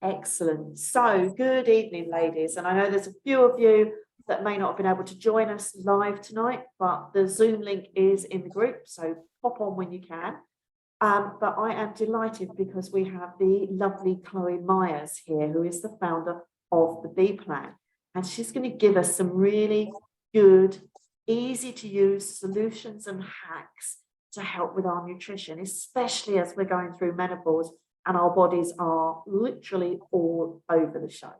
Excellent. So, good evening, ladies. And I know there's a few of you that may not have been able to join us live tonight, but the Zoom link is in the group, so pop on when you can. But I am delighted because we have the lovely Chloe Myers here, who is the founder of the B Plan. And she's going to give us some really good, easy to use solutions and hacks to help with our nutrition, especially as we're going through menopause and our bodies are literally all over the show.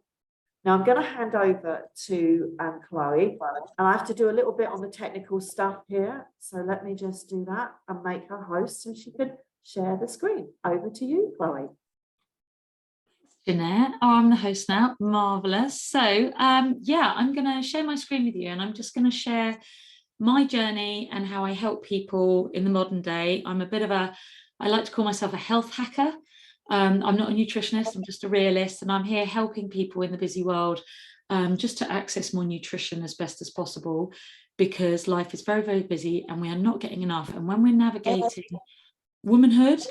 Now I'm going to hand over to Chloe, and I have to do a little bit on the technical stuff here. So let me just do that and make her host so she can share the screen. Over to you, Chloe. Jeanette, I'm the host now. Marvelous. So yeah, I'm going to share my screen with you, and I'm just going to share my journey and how I help people in the modern day. I'm a bit of a, I like to call myself a health hacker. I'm not a nutritionist, I'm just a realist, and I'm here helping people in the busy world just to access more nutrition as best as possible, because life is very, very busy and we are not getting enough. And when we're navigating womanhood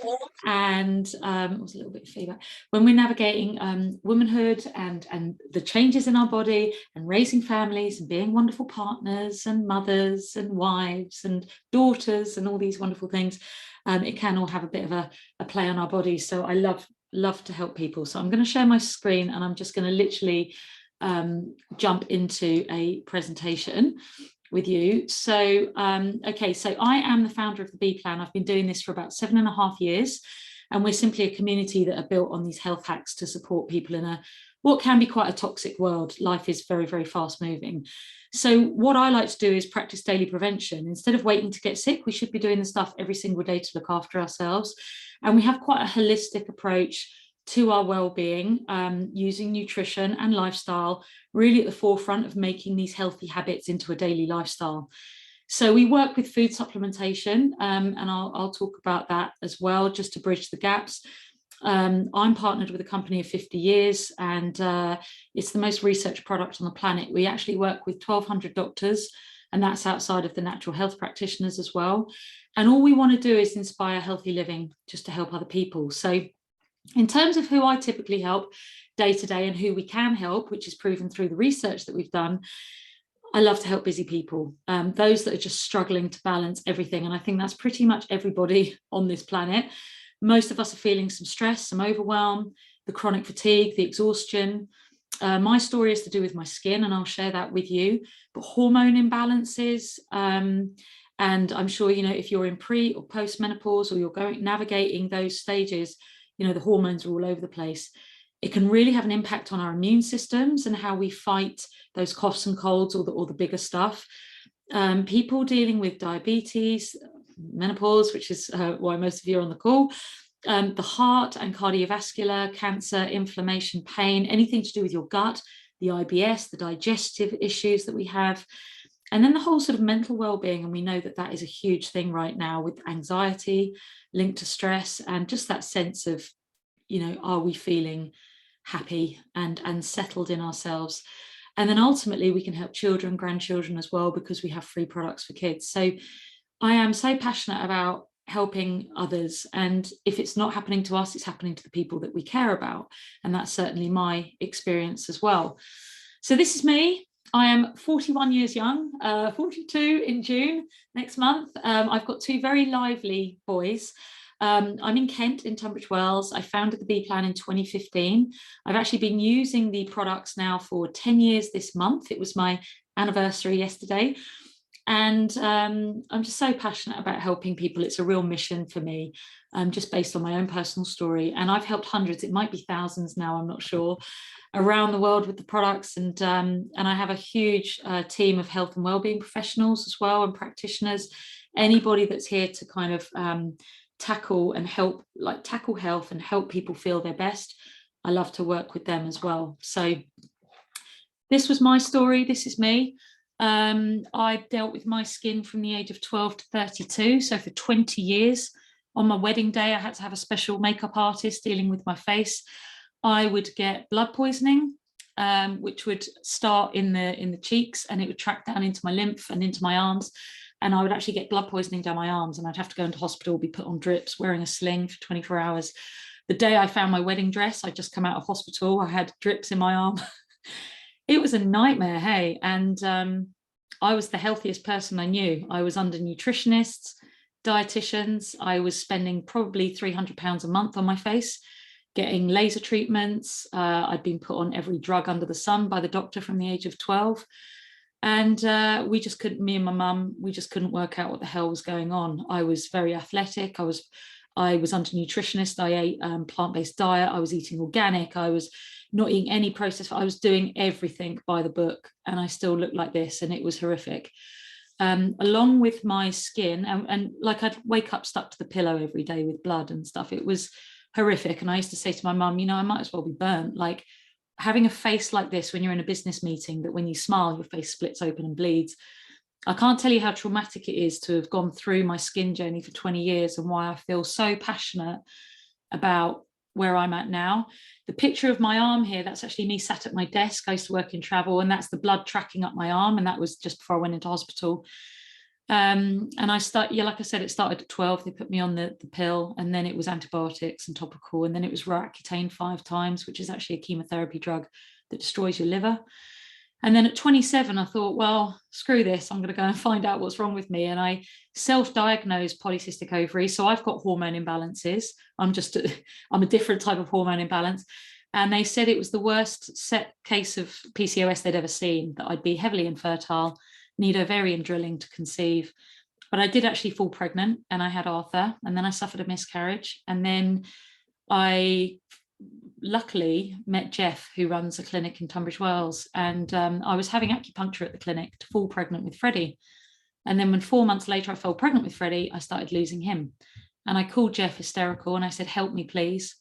and was a little bit of feedback, when we're navigating womanhood and the changes in our body and raising families and being wonderful partners and mothers and wives and daughters and all these wonderful things, it can all have a bit of a play on our bodies. So I love to help people. So I'm going to share my screen and I'm just going to literally jump into a presentation with you. So okay, so I am the founder of the B Plan. I've been doing this for about 7.5 years, and we're simply a community that are built on these health hacks to support people in a what can be quite a toxic world. Life is very, very fast moving. So what I like to do is practice daily prevention. Instead of waiting to get sick, we should be doing the stuff every single day to look after ourselves. And we have quite a holistic approach to our well-being, using nutrition and lifestyle really at the forefront of making these healthy habits into a daily lifestyle. So we work with food supplementation, and I'll talk about that as well, just to bridge the gaps. I'm partnered with a company of 50 years, and it's the most researched product on the planet. We actually work with 1,200 doctors, and that's outside of the natural health practitioners as well. And all we want to do is inspire healthy living just to help other people. So in terms of who I typically help day to day and who we can help, which is proven through the research that we've done, I love to help busy people, those that are just struggling to balance everything. And I think that's pretty much everybody on this planet. Most of us are feeling some stress, some overwhelm, the chronic fatigue, the exhaustion. My story is to do with my skin, and I'll share that with you, but hormone imbalances. And I'm sure, you know, if you're in pre or post menopause, or you're navigating those stages, you know, the hormones are all over the place. It can really have an impact on our immune systems and how we fight those coughs and colds, or the bigger stuff. People dealing with diabetes, menopause, which is why most of you are on the call, the heart and cardiovascular, cancer, inflammation, pain, anything to do with your gut, the IBS, the digestive issues that we have, and then the whole sort of mental well-being. And we know that that is a huge thing right now, with anxiety linked to stress, and just that sense of, you know, are we feeling happy and settled in ourselves? And then ultimately we can help children, grandchildren as well, because we have free products for kids. So I am so passionate about helping others, and if it's not happening to us, it's happening to the people that we care about, and that's certainly my experience as well. So this is me. I am 41 years young, 42 in June next month. I've got 2 very lively boys. I'm in Kent, in Tunbridge Wells. I founded the B Plan in 2015. I've actually been using the products now for 10 years this month. It was my anniversary yesterday. And I'm just so passionate about helping people. It's a real mission for me, just based on my own personal story. And I've helped hundreds, it might be thousands now, I'm not sure, around the world with the products. And I have a huge team of health and wellbeing professionals as well, and practitioners, anybody that's here to kind of tackle health and help people feel their best. I love to work with them as well. So this was my story. This is me. I dealt with my skin from the age of 12 to 32. So for 20 years, on my wedding day, I had to have a special makeup artist dealing with my face. I would get blood poisoning, which would start in the cheeks, and it would track down into my lymph and into my arms. And I would actually get blood poisoning down my arms, and I'd have to go into hospital, be put on drips, wearing a sling for 24 hours. The day I found my wedding dress, I'd just come out of hospital, I had drips in my arm. It was a nightmare, hey. And I was the healthiest person I knew. I was under nutritionists, dietitians. I was spending probably £300 a month on my face, getting laser treatments. I'd been put on every drug under the sun by the doctor from the age of 12. And we just couldn't, me and my mum, we just couldn't work out what the hell was going on. I was very athletic. I was under nutritionist. I ate plant-based diet. I was eating organic. I was not eating any processed. I was doing everything by the book, and I still looked like this, and it was horrific. Along with my skin, and like I'd wake up stuck to the pillow every day with blood and stuff. It was horrific. And I used to say to my mum, you know, I might as well be burnt. Like, having a face like this when you're in a business meeting, that when you smile, your face splits open and bleeds. I can't tell you how traumatic it is to have gone through my skin journey for 20 years and why I feel so passionate about where I'm at now. The picture of my arm here, that's actually me sat at my desk. I used to work in travel, and that's the blood tracking up my arm. And that was just before I went into hospital. And I like I said, it started at 12. They put me on the pill, and then it was antibiotics and topical, and then it was Roaccutane 5 times, which is actually a chemotherapy drug that destroys your liver. And then at 27, I thought, well, screw this. I'm going to go and find out what's wrong with me. And I self-diagnosed polycystic ovary. So I've got hormone imbalances. I'm a different type of hormone imbalance. And they said it was the worst set case of PCOS they'd ever seen, that I'd be heavily infertile, need ovarian drilling to conceive. But I did actually fall pregnant, and I had Arthur, and then I suffered a miscarriage. And then I luckily met Jeff, who runs a clinic in Tunbridge Wells, and I was having acupuncture at the clinic to fall pregnant with Freddie. And then when 4 months later I fell pregnant with Freddie, I started losing him. And I called Jeff hysterical, and I said, help me, please.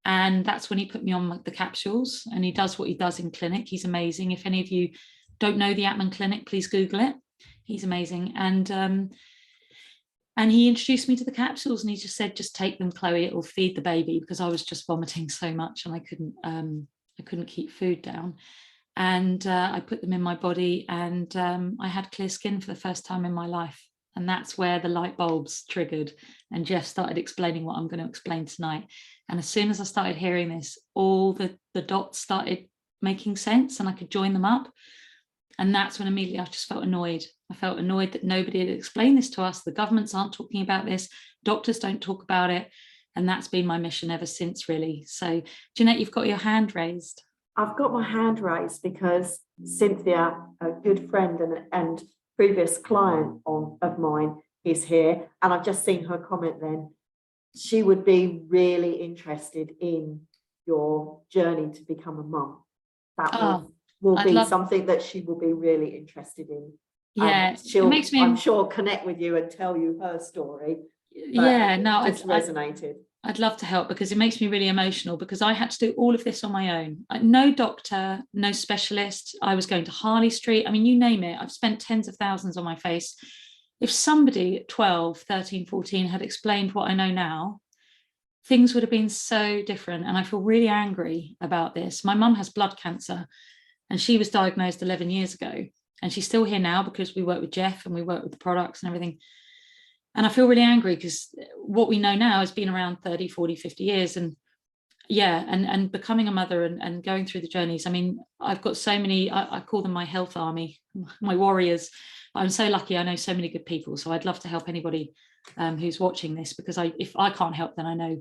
And that's when he put me on the capsules, and he does what he does in clinic. He's amazing. If any of you don't know the Atman Clinic, please Google it. He's amazing. And he introduced me to the capsules, and he just said, just take them, Chloe, it will feed the baby, because I was just vomiting so much and I couldn't keep food down. And I put them in my body, and I had clear skin for the first time in my life. And that's where the light bulbs triggered. And Jeff started explaining what I'm going to explain tonight. And as soon as I started hearing this, all the dots started making sense, and I could join them up. And that's when immediately I just felt annoyed. I felt annoyed that nobody had explained this to us. The governments aren't talking about this. Doctors don't talk about it. And that's been my mission ever since, really. So, Jeanette, you've got your hand raised. I've got my hand raised because Cynthia, a good friend and previous client of mine, is here. And I've just seen her comment then. She would be really interested in your journey to become a mum. That will be something that she will be really interested in. Yeah, she'll, I'm sure, connect with you and tell you her story. Yeah, no, it's resonated. I'd love to help, because it makes me really emotional, because I had to do all of this on my own. No doctor, no specialist. I was going to Harley Street. I mean, you name it. I've spent tens of thousands on my face. If somebody at 12, 13, 14 had explained what I know now, things would have been so different. And I feel really angry about this. My mum has blood cancer, and she was diagnosed 11 years ago. And she's still here now because we work with Jeff and we work with the products and everything. And I feel really angry because what we know now has been around 30, 40, 50 years. And yeah, and becoming a mother and going through the journeys. I mean, I've got so many, I call them my health army, my warriors. I'm so lucky. I know so many good people. So I'd love to help anybody who's watching this, because if I can't help, then I know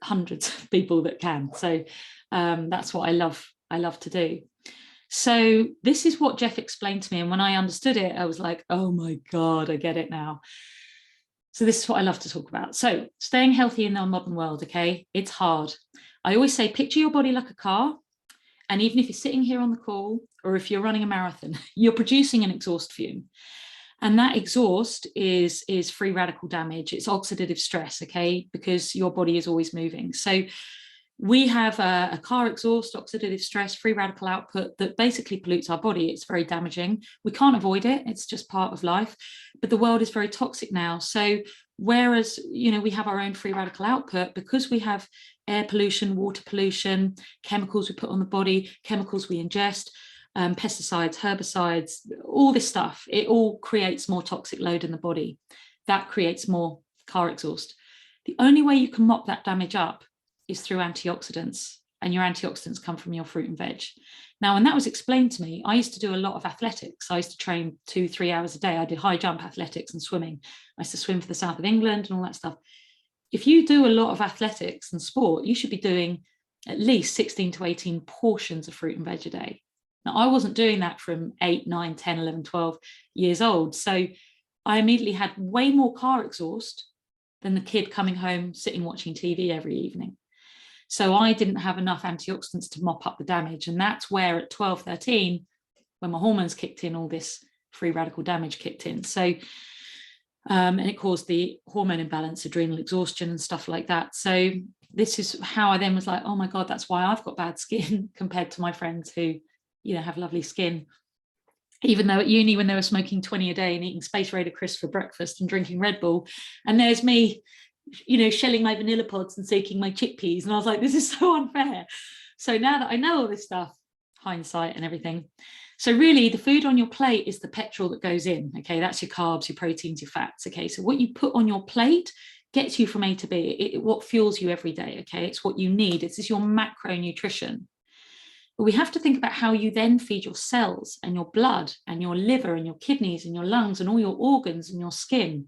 hundreds of people that can. So that's what I love to do. So this is what Jeff explained to me. And when I understood it, I was like, oh my God, I get it now. So this is what I love to talk about. So staying healthy in our modern world, okay? It's hard. I always say, picture your body like a car. And even if you're sitting here on the call, or if you're running a marathon, you're producing an exhaust fume. And that exhaust is free radical damage. It's oxidative stress, okay? Because your body is always moving. So we have a car exhaust, oxidative stress, free radical output that basically pollutes our body. It's very damaging. We can't avoid it. It's just part of life. But the world is very toxic now. So whereas, we have our own free radical output, because we have air pollution, water pollution, chemicals we put on the body, chemicals we ingest, pesticides, herbicides, all this stuff, it all creates more toxic load in the body. That creates more car exhaust. The only way you can mop that damage up is through antioxidants, and your antioxidants come from your fruit and veg. Now, when that was explained to me, I used to do a lot of athletics. I used to train 2-3 hours a day. I did high jump athletics and swimming. I used to swim for the south of England and all that stuff. If you do a lot of athletics and sport, you should be doing at least 16 to 18 portions of fruit and veg a day. Now, I wasn't doing that from 8, 9, 10, 11, 12 years old. So I immediately had way more car exhaust than the kid coming home, sitting watching TV every evening. So I didn't have enough antioxidants to mop up the damage. And that's where at 12, 13, when my hormones kicked in, all this free radical damage kicked in. So, and it caused the hormone imbalance, adrenal exhaustion and stuff like that. So this is how I then was like, oh my God, that's why I've got bad skin compared to my friends who, you know, have lovely skin. Even though at uni, when they were smoking 20 a day and eating Space Raider crisps for breakfast and drinking Red Bull, and there's me, you know, shelling my vanilla pods and soaking my chickpeas. And I was like, this is so unfair. So now that I know all this stuff, hindsight and everything. So really the food on your plate is the petrol that goes in. Okay, that's your carbs, your proteins, your fats. Okay, so what you put on your plate gets you from A to B. What fuels you every day. Okay, it's what you need. It's your macronutrition. But we have to think about how you then feed your cells and your blood and your liver and your kidneys and your lungs and all your organs and your skin.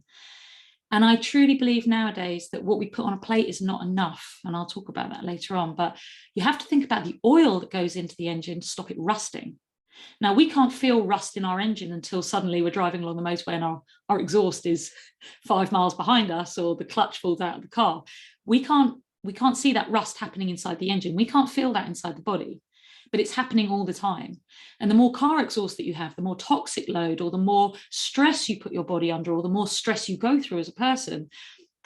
And I truly believe nowadays that what we put on a plate is not enough. And I'll talk about that later on. But you have to think about the oil that goes into the engine to stop it rusting. Now, we can't feel rust in our engine until suddenly we're driving along the motorway and our exhaust is 5 miles behind us, or the clutch falls out of the car. We can't see that rust happening inside the engine. We can't feel that inside the body, but it's happening all the time. And the more car exhaust that you have, the more toxic load, or the more stress you put your body under, or the more stress you go through as a person,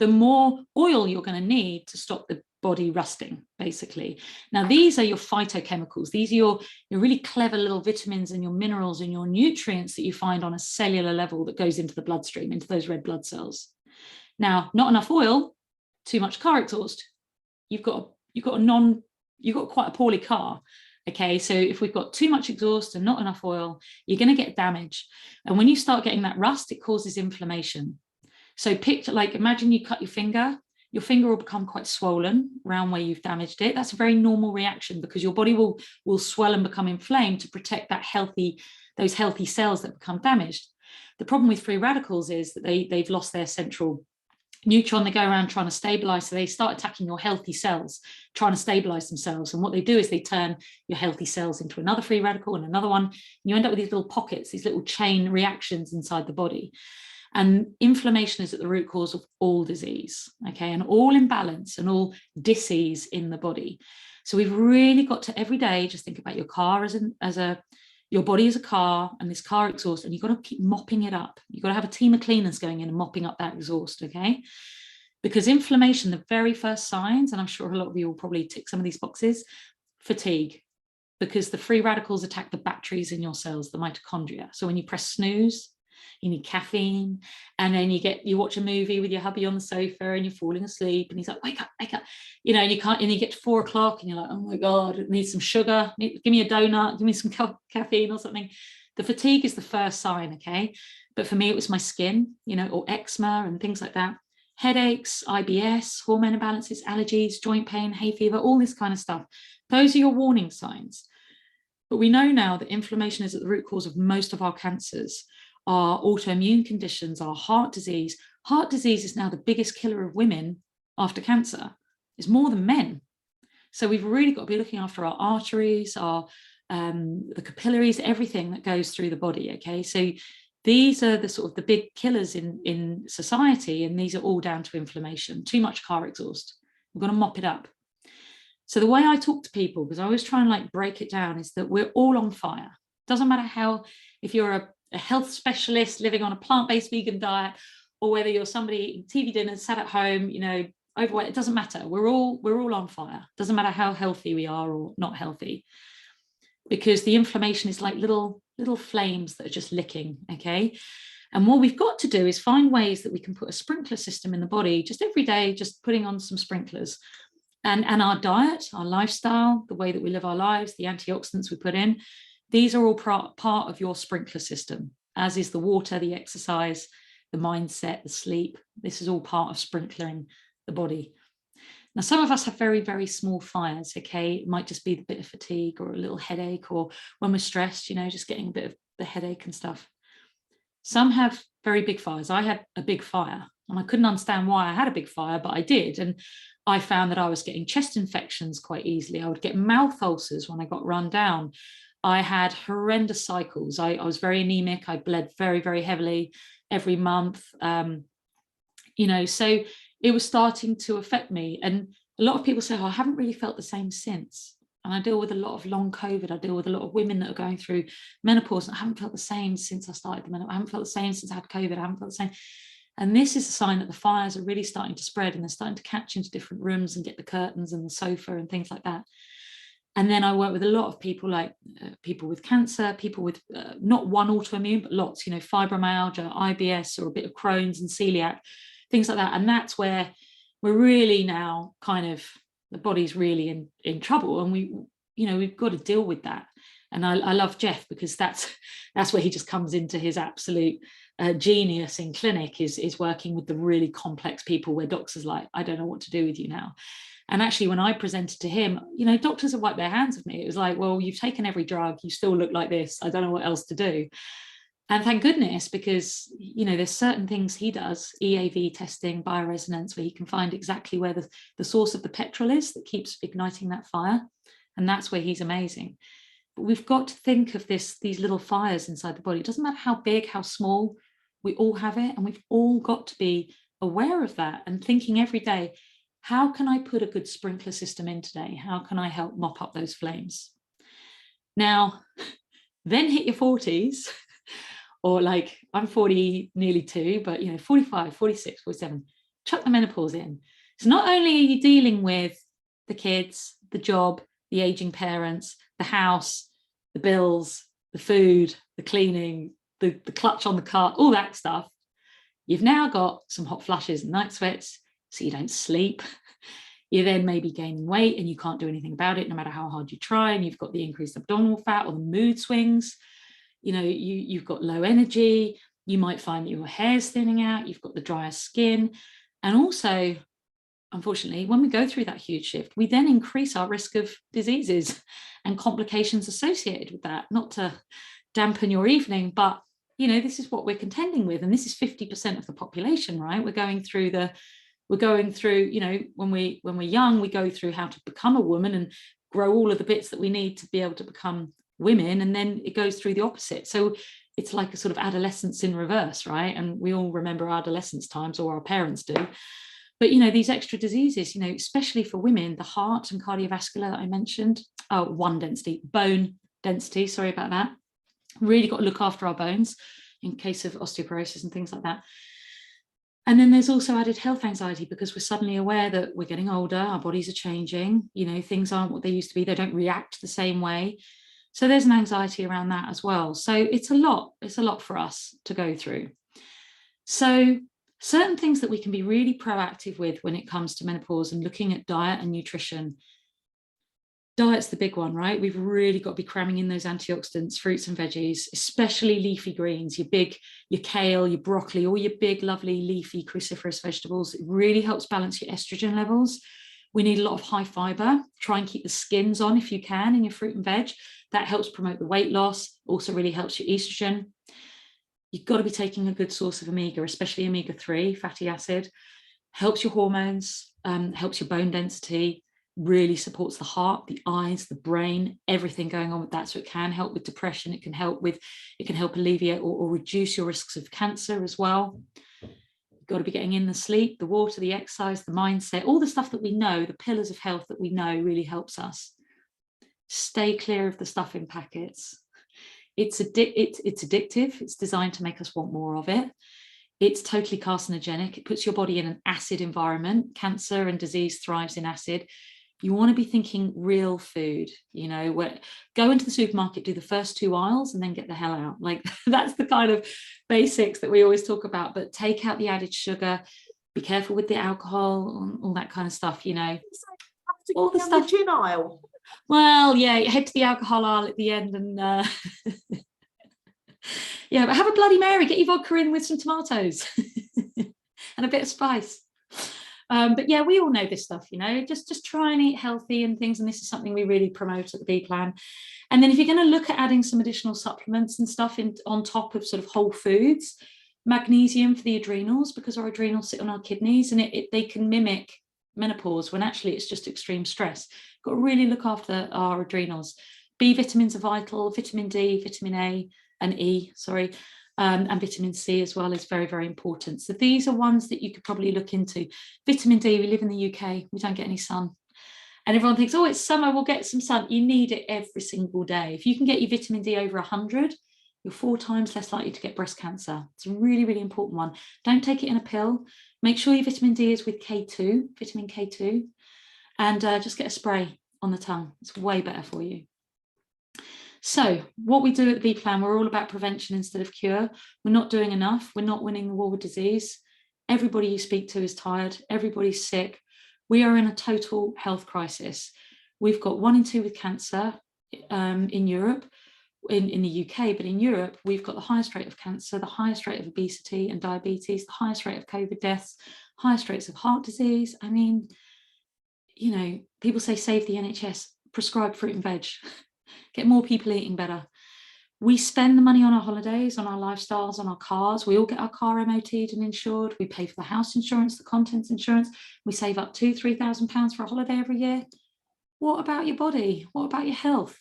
the more oil you're going to need to stop the body rusting, basically. Now, these are your phytochemicals. These are your really clever little vitamins and your minerals and your nutrients that you find on a cellular level that goes into the bloodstream, into those red blood cells. Now, not enough oil, too much car exhaust. You've got quite a poorly car. Okay, so if we've got too much exhaust and not enough oil, you're going to get damage. And when you start getting that rust, it causes inflammation. So picture, like, imagine you cut your finger will become quite swollen around where you've damaged it. That's a very normal reaction, because your body will swell and become inflamed to protect those healthy cells that become damaged. The problem with free radicals is that they've lost their central neutron. They go around trying to stabilize, so they start attacking your healthy cells, trying to stabilize themselves. And what they do is they turn your healthy cells into another free radical and another one, and you end up with these little pockets, these little chain reactions inside the body. And inflammation is at the root cause of all disease, okay, and all imbalance and all disease in the body. So we've really got to every day just think about your car your body as a car, and this car exhaust, and you've got to keep mopping it up. You've got to have a team of cleaners going in and mopping up that exhaust, okay? Because inflammation, the very first signs, and I'm sure a lot of you will probably tick some of these boxes, fatigue, because the free radicals attack the batteries in your cells, the mitochondria. So when you press snooze, you need caffeine, and then you watch a movie with your hubby on the sofa and you're falling asleep, and he's like, wake up, you know, and you get to 4 o'clock and you're like, oh my God, I need some sugar, give me a donut, give me some caffeine or something. The fatigue is the first sign, okay? But for me, it was my skin, you know, or eczema and things like that. Headaches, IBS, hormone imbalances, allergies, joint pain, hay fever, all this kind of stuff. Those are your warning signs. But we know now that inflammation is at the root cause of most of our cancers, our autoimmune conditions, our heart disease. Heart disease is now the biggest killer of women after cancer. It's more than men. So we've really got to be looking after our arteries, the capillaries, everything that goes through the body, okay? So these are the sort of the big killers in society, and these are all down to inflammation, too much car exhaust. We've got to mop it up. So the way I talk to people, because I always try and like break it down, is that we're all on fire. Doesn't matter if you're a health specialist living on a plant-based vegan diet, or whether you're somebody eating TV dinners, sat at home, you know, overweight, it doesn't matter. We're all on fire. Doesn't matter how healthy we are or not healthy, because the inflammation is like little flames that are just licking, okay? And what we've got to do is find ways that we can put a sprinkler system in the body, just every day, just putting on some sprinklers. And our diet, our lifestyle, the way that we live our lives, the antioxidants we put in, these are all part of your sprinkler system, as is the water, the exercise, the mindset, the sleep. This is all part of sprinkling the body. Now, some of us have very, very small fires, okay? It might just be a bit of fatigue or a little headache, or when we're stressed, you know, just getting a bit of the headache and stuff. Some have very big fires. I had a big fire and I couldn't understand why I had a big fire, but I did. And I found that I was getting chest infections quite easily. I would get mouth ulcers when I got run down. I had horrendous cycles. I was very anemic. I bled very, very heavily every month. You know, so it was starting to affect me. And a lot of people say, oh, I haven't really felt the same since. And I deal with a lot of long COVID. I deal with a lot of women that are going through menopause. And I haven't felt the same since I started the menopause. I haven't felt the same since I had COVID. I haven't felt the same. And this is a sign that the fires are really starting to spread, and they're starting to catch into different rooms and get the curtains and the sofa and things like that. And then I work with a lot of people, like people with cancer, people with not one autoimmune, but lots, you know, fibromyalgia, IBS, or a bit of Crohn's and celiac, things like that. And that's where we're really now kind of, the body's really in trouble, and we've got to deal with that. And I love Jeff, because that's where he just comes into his absolute genius in clinic, is working with the really complex people where doctors are like, I don't know what to do with you now. And actually, when I presented to him, you know, doctors have wiped their hands of me. It was like, well, you've taken every drug, you still look like this. I don't know what else to do. And thank goodness, because, you know, there's certain things he does, EAV testing, bioresonance, where he can find exactly where the source of the petrol is that keeps igniting that fire. And that's where he's amazing. But we've got to think of these little fires inside the body. It doesn't matter how big, how small, we all have it. And we've all got to be aware of that and thinking every day, how can I put a good sprinkler system in today? How can I help mop up those flames? Now, then hit your 40s, or like I'm 40, nearly 2, but, you know, 45, 46, 47, chuck the menopause in. So not only are you dealing with the kids, the job, the aging parents, the house, the bills, the food, the cleaning, the clutch on the car, all that stuff, you've now got some hot flushes and night sweats, so you don't sleep. You then may be gaining weight and you can't do anything about it, no matter how hard you try, and you've got the increased abdominal fat or the mood swings. You know, you've got low energy. You might find that your hair's thinning out. You've got the drier skin. And also, unfortunately, when we go through that huge shift, we then increase our risk of diseases and complications associated with that. Not to dampen your evening, but, you know, this is what we're contending with. And this is 50% of the population, right? We're going through, you know, when we're young, we go through how to become a woman and grow all of the bits that we need to be able to become women, and then it goes through the opposite. So it's like a sort of adolescence in reverse, right? And we all remember our adolescence times, or our parents do. But, you know, these extra diseases, you know, especially for women, the heart and cardiovascular that I mentioned, bone density, sorry about that. Really got to look after our bones in case of osteoporosis and things like that. And then there's also added health anxiety, because we're suddenly aware that we're getting older, our bodies are changing, you know, things aren't what they used to be, they don't react the same way. So there's an anxiety around that as well. So it's a lot for us to go through. So certain things that we can be really proactive with when it comes to menopause and looking at diet and nutrition. Diet's the big one, right? We've really got to be cramming in those antioxidants, fruits and veggies, especially leafy greens, your kale, your broccoli, all your big, lovely, leafy, cruciferous vegetables. It really helps balance your estrogen levels. We need a lot of high fiber. Try and keep the skins on if you can in your fruit and veg. That helps promote the weight loss, also really helps your estrogen. You've got to be taking a good source of omega, especially omega-3 fatty acid. Helps your hormones, helps your bone density, really supports the heart, the eyes, the brain, everything going on with that. So it can help with depression. It can help alleviate or reduce your risks of cancer as well. You've got to be getting in the sleep, the water, the exercise, the mindset, all the stuff that we know, the pillars of health that we know really helps us. Stay clear of the stuff in packets. It's addictive. It's designed to make us want more of it. It's totally carcinogenic. It puts your body in an acid environment. Cancer and disease thrives in acid. You want to be thinking real food, you know, go into the supermarket, do the first 2 aisles and then get the hell out. Like that's the kind of basics that we always talk about, but take out the added sugar, be careful with the alcohol, all that kind of stuff, you know. All the stuff. Gin aisle. Well, yeah, head to the alcohol aisle at the end and yeah, but have a Bloody Mary, get your vodka in with some tomatoes and a bit of spice. But yeah, we all know this stuff, you know, just try and eat healthy and things. And this is something we really promote at the B Plan. And then if you're going to look at adding some additional supplements and stuff on top of sort of whole foods, magnesium for the adrenals, because our adrenals sit on our kidneys, and they can mimic menopause when actually it's just extreme stress. Got to really look after our adrenals. B vitamins are vital, vitamin D, vitamin A and E, sorry, and vitamin C as well is very, very important. So these are ones that you could probably look into. Vitamin D, we live in the UK, we don't get any sun. And everyone thinks, oh, it's summer, we'll get some sun. You need it every single day. If you can get your vitamin D over 100, you're 4 times less likely to get breast cancer. It's a really, really important one. Don't take it in a pill. Make sure your vitamin D is with K2, vitamin K2, and just get a spray on the tongue. It's way better for you. So what we do at the B Plan, we're all about prevention instead of cure. We're not doing enough. We're not winning the war with disease. Everybody you speak to is tired. Everybody's sick. We are in a total health crisis. We've got 1 in 2 with cancer in Europe, in the UK, but in Europe, we've got the highest rate of cancer, the highest rate of obesity and diabetes, the highest rate of COVID deaths, highest rates of heart disease. I mean, you know, people say save the NHS, prescribe fruit and veg, get more people eating better. We spend the money on our holidays, on our lifestyles, on our cars. We all get our car MOT'd and insured. We pay for the house insurance, the contents insurance. We save up £2,000-3,000 for a holiday every year. What about your body? What about your health?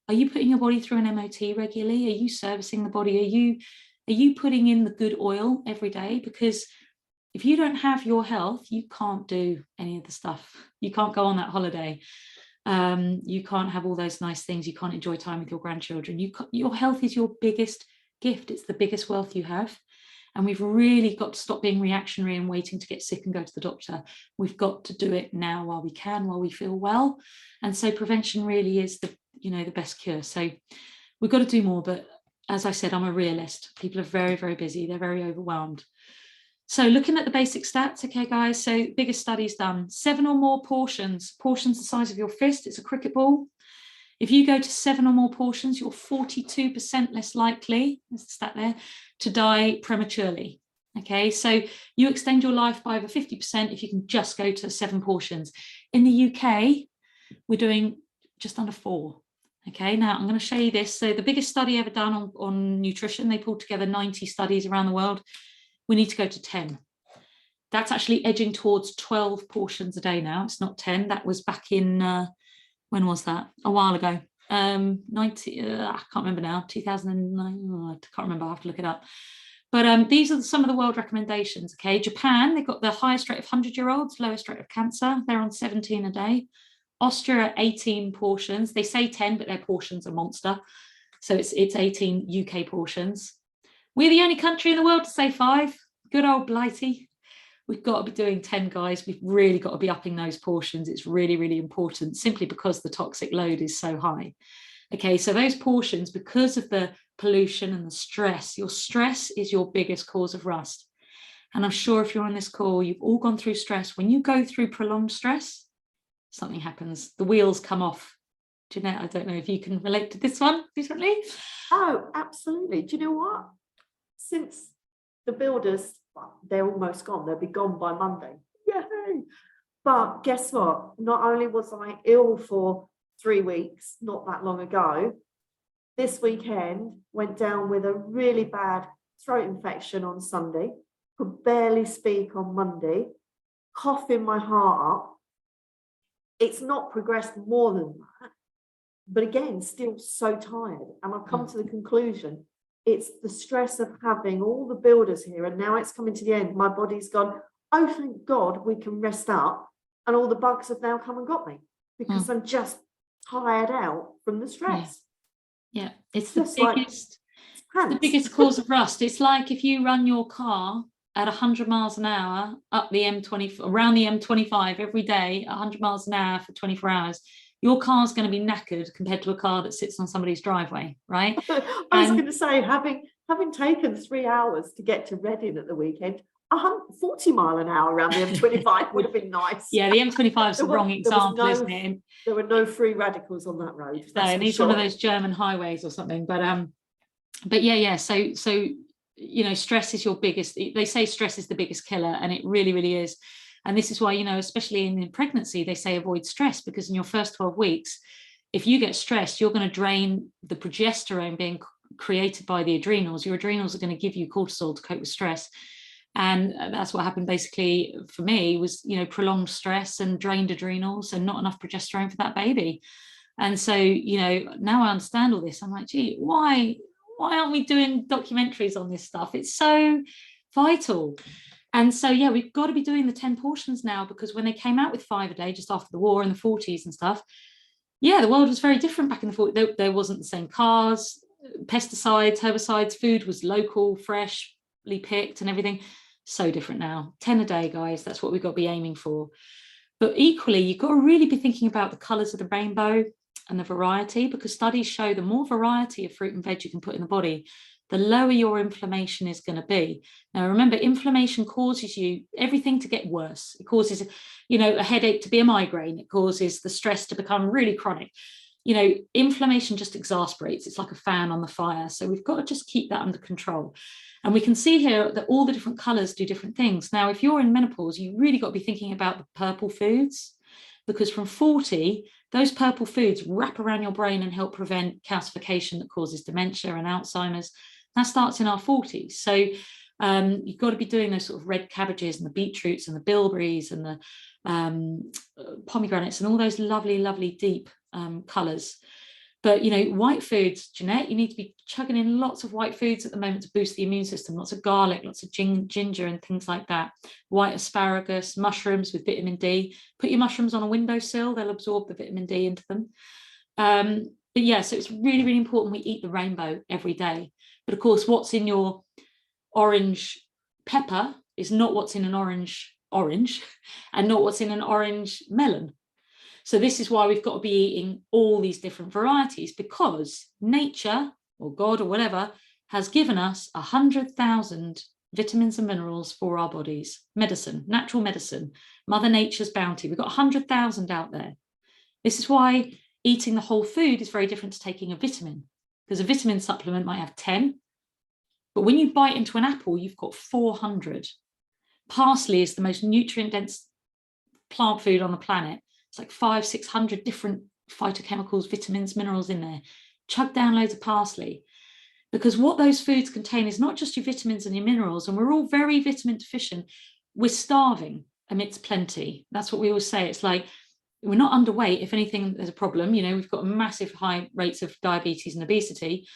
Are you putting your body through an MOT regularly? Are you servicing the body? Are you putting in the good oil every day? Because if you don't have your health, you can't do any of the stuff. You can't go on that holiday. You can't have all those nice things. You can't enjoy time with your grandchildren. Your health is your biggest gift. It's the biggest wealth you have. And we've really got to stop being reactionary and waiting to get sick and go to the doctor. We've got to do it now while we can, while we feel well. And so prevention really is the best cure. So we've got to do more. But as I said, I'm a realist. People are very, very busy. They're very overwhelmed. So looking at the basic stats, okay, guys, so biggest studies done, 7 or more portions the size of your fist, it's a cricket ball. If you go to 7 or more portions, you're 42% less likely, there's the stat there, to die prematurely. Okay, so you extend your life by over 50% if you can just go to 7 portions. In the UK, we're doing just under 4. Okay, now I'm going to show you this. So the biggest study ever done on nutrition, they pulled together 90 studies around the world. We need to go to 10. That's actually edging towards 12 portions a day now. It's not 10. That was back in, when was that? A while ago. I can't remember now, 2009. I can't remember, I have to look it up. But these are some of the world recommendations, okay? Japan, they've got the highest rate of 100-year-olds, lowest rate of cancer. They're on 17 a day. Austria, 18 portions. They say 10, but their portions are monster. So it's 18 UK portions. We're the only country in the world to say 5. Good old Blighty. We've got to be doing 10, guys. We've really got to be upping those portions. It's really, really important, simply because the toxic load is so high. Okay, so those portions, because of the pollution and the stress, your stress is your biggest cause of rust. And I'm sure if you're on this call, you've all gone through stress. When you go through prolonged stress, something happens. The wheels come off. Jeanette, I don't know if you can relate to this one differently. Oh, absolutely. Do you know what? Since the builders, well, they're almost gone, they'll be gone by Monday. Yay! But guess what? Not only was I ill for 3 weeks, not that long ago, this weekend went down with a really bad throat infection on Sunday, could barely speak on Monday, coughing my heart up. It's not progressed more than that, but again, still so tired. And I've come to the conclusion, it's the stress of having all the builders here, and now it's coming to the end. My body's gone, oh, thank God we can rest up. And all the bugs have now come and got me because I'm just tired out from the stress. Yeah, it's the biggest, it's the biggest cause of rust. It's like if you run your car at 100 miles an hour up the M20, around the M25 every day, 100 miles an hour for 24 hours, your car's going to be knackered compared to a car that sits on somebody's driveway, right? I was going to say, having taken 3 hours to get to Reading at the weekend, 40 mile an hour around the M25 would have been nice. Yeah, the M25 is the wrong example, isn't it? There were no free radicals on that road. No, it needs one of those German highways or something. But yeah. So you know, stress is your biggest. They say stress is the biggest killer, and it really, really is. And this is why, you know, especially in pregnancy, they say avoid stress, because in your first 12 weeks, if you get stressed, you're going to drain the progesterone being created by the adrenals. Your adrenals are going to give you cortisol to cope with stress. And that's what happened basically for me, was, you know, prolonged stress and drained adrenals and not enough progesterone for that baby. And so, you know, now I understand all this. I'm like, gee, why aren't we doing documentaries on this stuff? It's so vital. And so, yeah, we've got to be doing the 10 portions now, because when they came out with 5 a day just after the war in the 40s and stuff, yeah, the world was very different back in the 40s. There wasn't the same cars, pesticides, herbicides, food was local, freshly picked and everything. So different now. 10 a day, guys, that's what we've got to be aiming for. But equally, you've got to really be thinking about the colours of the rainbow and the variety, because studies show the more variety of fruit and veg you can put in the body, the lower your inflammation is going to be. Now, remember, inflammation causes you everything to get worse. It causes, you know, a headache to be a migraine. It causes the stress to become really chronic. You know, inflammation just exasperates. It's like a fan on the fire. So we've got to just keep that under control. And we can see here that all the different colours do different things. Now, if you're in menopause, you really got to be thinking about the purple foods, because from 40, those purple foods wrap around your brain and help prevent calcification that causes dementia and Alzheimer's. That starts in our 40s. So you've got to be doing those sort of red cabbages and the beetroots and the bilberries and the pomegranates and all those lovely, lovely deep colours. But, you know, white foods, Jeanette, you need to be chugging in lots of white foods at the moment to boost the immune system, lots of garlic, lots of ginger and things like that. White asparagus, mushrooms with vitamin D. Put your mushrooms on a windowsill, they'll absorb the vitamin D into them. But yeah, so it's really, really important we eat the rainbow every day. But of course, what's in your orange pepper is not what's in an orange and not what's in an orange melon. So this is why we've got to be eating all these different varieties, because nature or God or whatever has given us 100,000 vitamins and minerals for our bodies. Medicine, natural medicine, Mother Nature's bounty. We've got 100,000 out there. This is why eating the whole food is very different to taking a vitamin, because a vitamin supplement might have 10, but when you bite into an apple, you've got 400. Parsley is the most nutrient-dense plant food on the planet. It's like 500-600 different phytochemicals, vitamins, minerals in there. Chug down loads of parsley, because what those foods contain is not just your vitamins and your minerals, and we're all very vitamin deficient. We're starving amidst plenty. That's what we always say. It's like we're not underweight. If anything, there's a problem. You know, we've got massive high rates of diabetes and obesity,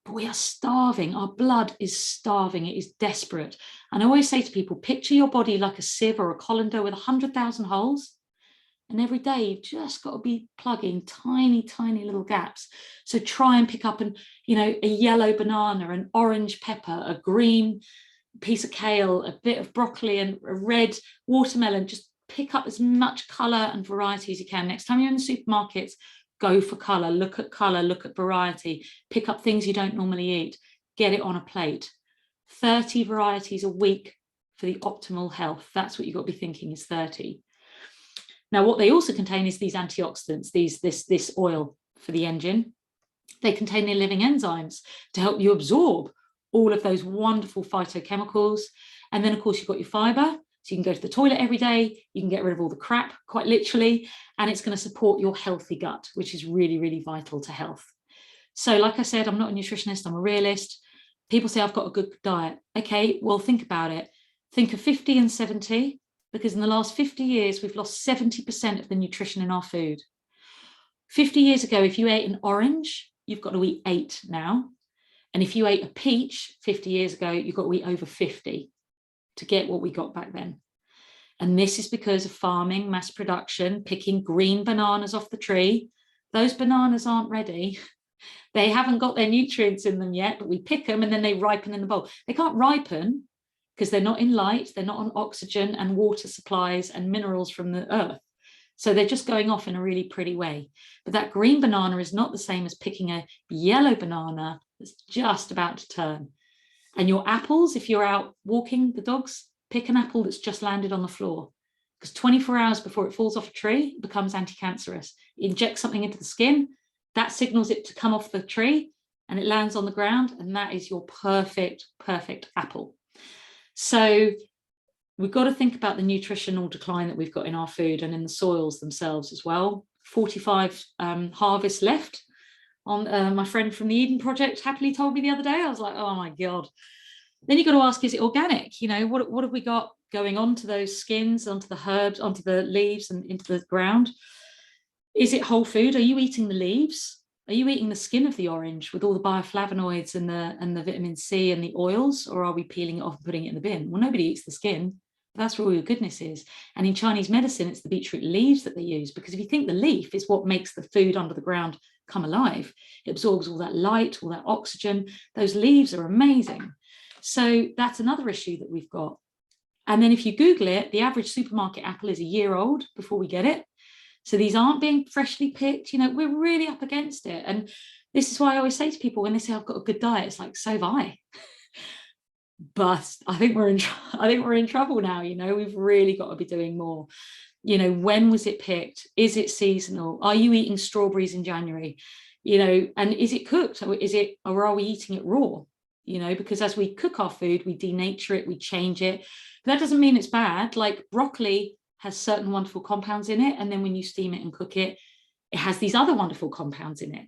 but we are starving. Our blood is starving. It is desperate. And I always say to people, picture your body like a sieve or a colander with 100,000 holes. And every day you've just got to be plugging tiny, tiny little gaps. So try and pick up a yellow banana, an orange pepper, a green piece of kale, a bit of broccoli and a red watermelon. Just pick up as much colour and variety as you can. Next time you're in the supermarkets, go for colour, look at variety, pick up things you don't normally eat, get it on a plate. 30 varieties a week for the optimal health. That's what you've got to be thinking, is 30. Now, what they also contain is these antioxidants, this oil for the engine. They contain the living enzymes to help you absorb all of those wonderful phytochemicals. And then, of course, you've got your fibre. So you can go to the toilet every day. You can get rid of all the crap, quite literally. And it's going to support your healthy gut, which is really, really vital to health. So like I said, I'm not a nutritionist. I'm a realist. People say I've got a good diet. Okay, well, think about it. Think of 50 and 70. Because in the last 50 years, we've lost 70% of the nutrition in our food. 50 years ago, if you ate an orange, you've got to eat 8 now. And if you ate a peach 50 years ago, you've got to eat over 50 to get what we got back then. And this is because of farming, mass production, picking green bananas off the tree. Those bananas aren't ready. They haven't got their nutrients in them yet, but we pick them and then they ripen in the bowl. They can't ripen because they're not in light, they're not on oxygen and water supplies and minerals from the earth. So they're just going off in a really pretty way. But that green banana is not the same as picking a yellow banana that's just about to turn. And your apples, if you're out walking the dogs, pick an apple that's just landed on the floor, because 24 hours before it falls off a tree, it becomes anti-cancerous. Inject something into the skin, that signals it to come off the tree, and it lands on the ground, and that is your perfect apple. So we've got to think about the nutritional decline that we've got in our food and in the soils themselves as well. 45 harvests left on my friend from the Eden Project happily told me the other day. I was like, oh my God. Then you've got to ask, is it organic? You know, what have we got going onto those skins, onto the herbs, onto the leaves and into the ground? Is it whole food? Are you eating the leaves? Are you eating the skin of the orange with all the bioflavonoids and the vitamin C and the oils, or are we peeling it off and putting it in the bin? Well, nobody eats the skin. That's where all your goodness is. And in Chinese medicine, it's the beetroot leaves that they use, because if you think the leaf is what makes the food under the ground come alive, it absorbs all that light, all that oxygen. Those leaves are amazing. So that's another issue that we've got. And then if you Google it, the average supermarket apple is a year old before we get it. So these aren't being freshly picked. You know, we're really up against it. And this is why I always say to people when they say I've got a good diet, it's like, so have I. But I think we're in trouble now. You know, we've really got to be doing more. You know, when was it picked? Is it seasonal? Are you eating strawberries in January? You know, and is it cooked? Or are we eating it raw? You know, because as we cook our food, we denature it, we change it. But that doesn't mean it's bad. Like broccoli has certain wonderful compounds in it. And then when you steam it and cook it, it has these other wonderful compounds in it.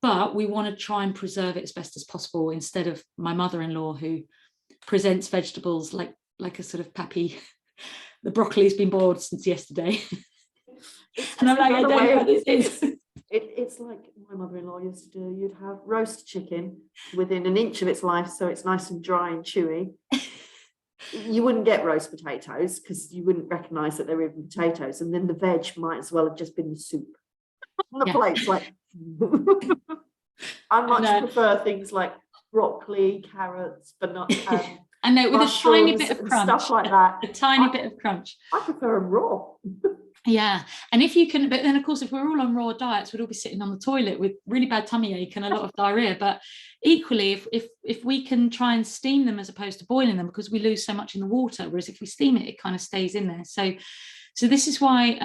But we want to try and preserve it as best as possible, instead of my mother-in-law, who presents vegetables like a sort of pappy. The broccoli's been boiled since yesterday. And I'm like, I don't know what this is. It's like my mother-in-law used to do. You'd have roast chicken within an inch of its life, so it's nice and dry and chewy. You wouldn't get roast potatoes because you wouldn't recognise that they're even potatoes, and then the veg might as well have just been the soup. On the plate's like, I much prefer things like broccoli, carrots, but not. I know, with a tiny bit of crunch, stuff like that. A tiny bit of crunch. I prefer them raw. Yeah, and if you can, but then of course, if we're all on raw diets, we'd all be sitting on the toilet with really bad tummy ache and a lot of diarrhea. But equally, if we can try and steam them as opposed to boiling them, because we lose so much in the water, whereas if we steam it, it kind of stays in there. So this is why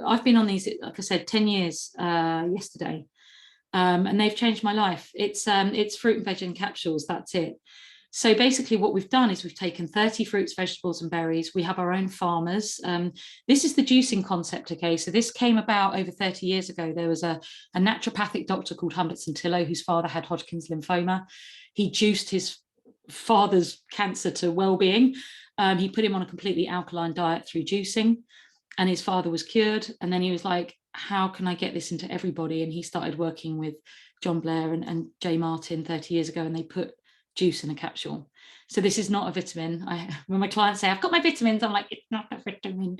I've been on these, like I said, 10 years yesterday, and they've changed my life. It's fruit and veg and capsules. That's it. So basically what we've done is we've taken 30 fruits, vegetables and berries. We have our own farmers. This is the juicing concept, okay? So this came about over 30 years ago. There was a naturopathic doctor called Humbert Santillo, whose father had Hodgkin's lymphoma. He juiced his father's cancer to well-being. He put him on a completely alkaline diet through juicing, and his father was cured. And then he was like, how can I get this into everybody? And he started working with John Blair and Jay Martin 30 years ago, and they put juice in a capsule. So this is not a vitamin. When my clients say I've got my vitamins, I'm like, it's not a vitamin.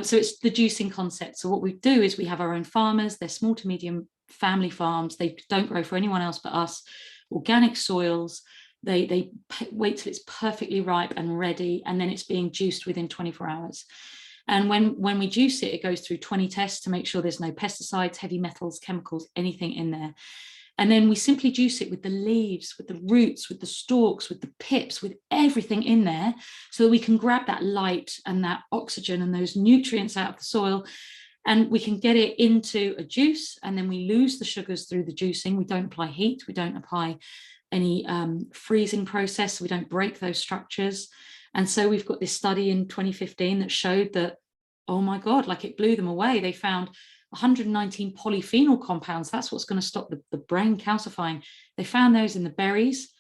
So it's the juicing concept. So what we do is we have our own farmers. They're small to medium family farms. They don't grow for anyone else but us. Organic soils. They wait till it's perfectly ripe and ready, and then it's being juiced within 24 hours. And when we juice it, it goes through 20 tests to make sure there's no pesticides, heavy metals, chemicals, anything in there. And then we simply juice it with the leaves, with the roots, with the stalks, with the pips, with everything in there, so that we can grab that light and that oxygen and those nutrients out of the soil, and we can get it into a juice. And then we lose the sugars through the juicing. We don't apply heat. We don't apply any freezing process. So we don't break those structures. And so we've got this study in 2015 that showed that, oh my God, like it blew them away. They found 119 polyphenol compounds. That's what's going to stop the brain calcifying. They found those in the berries,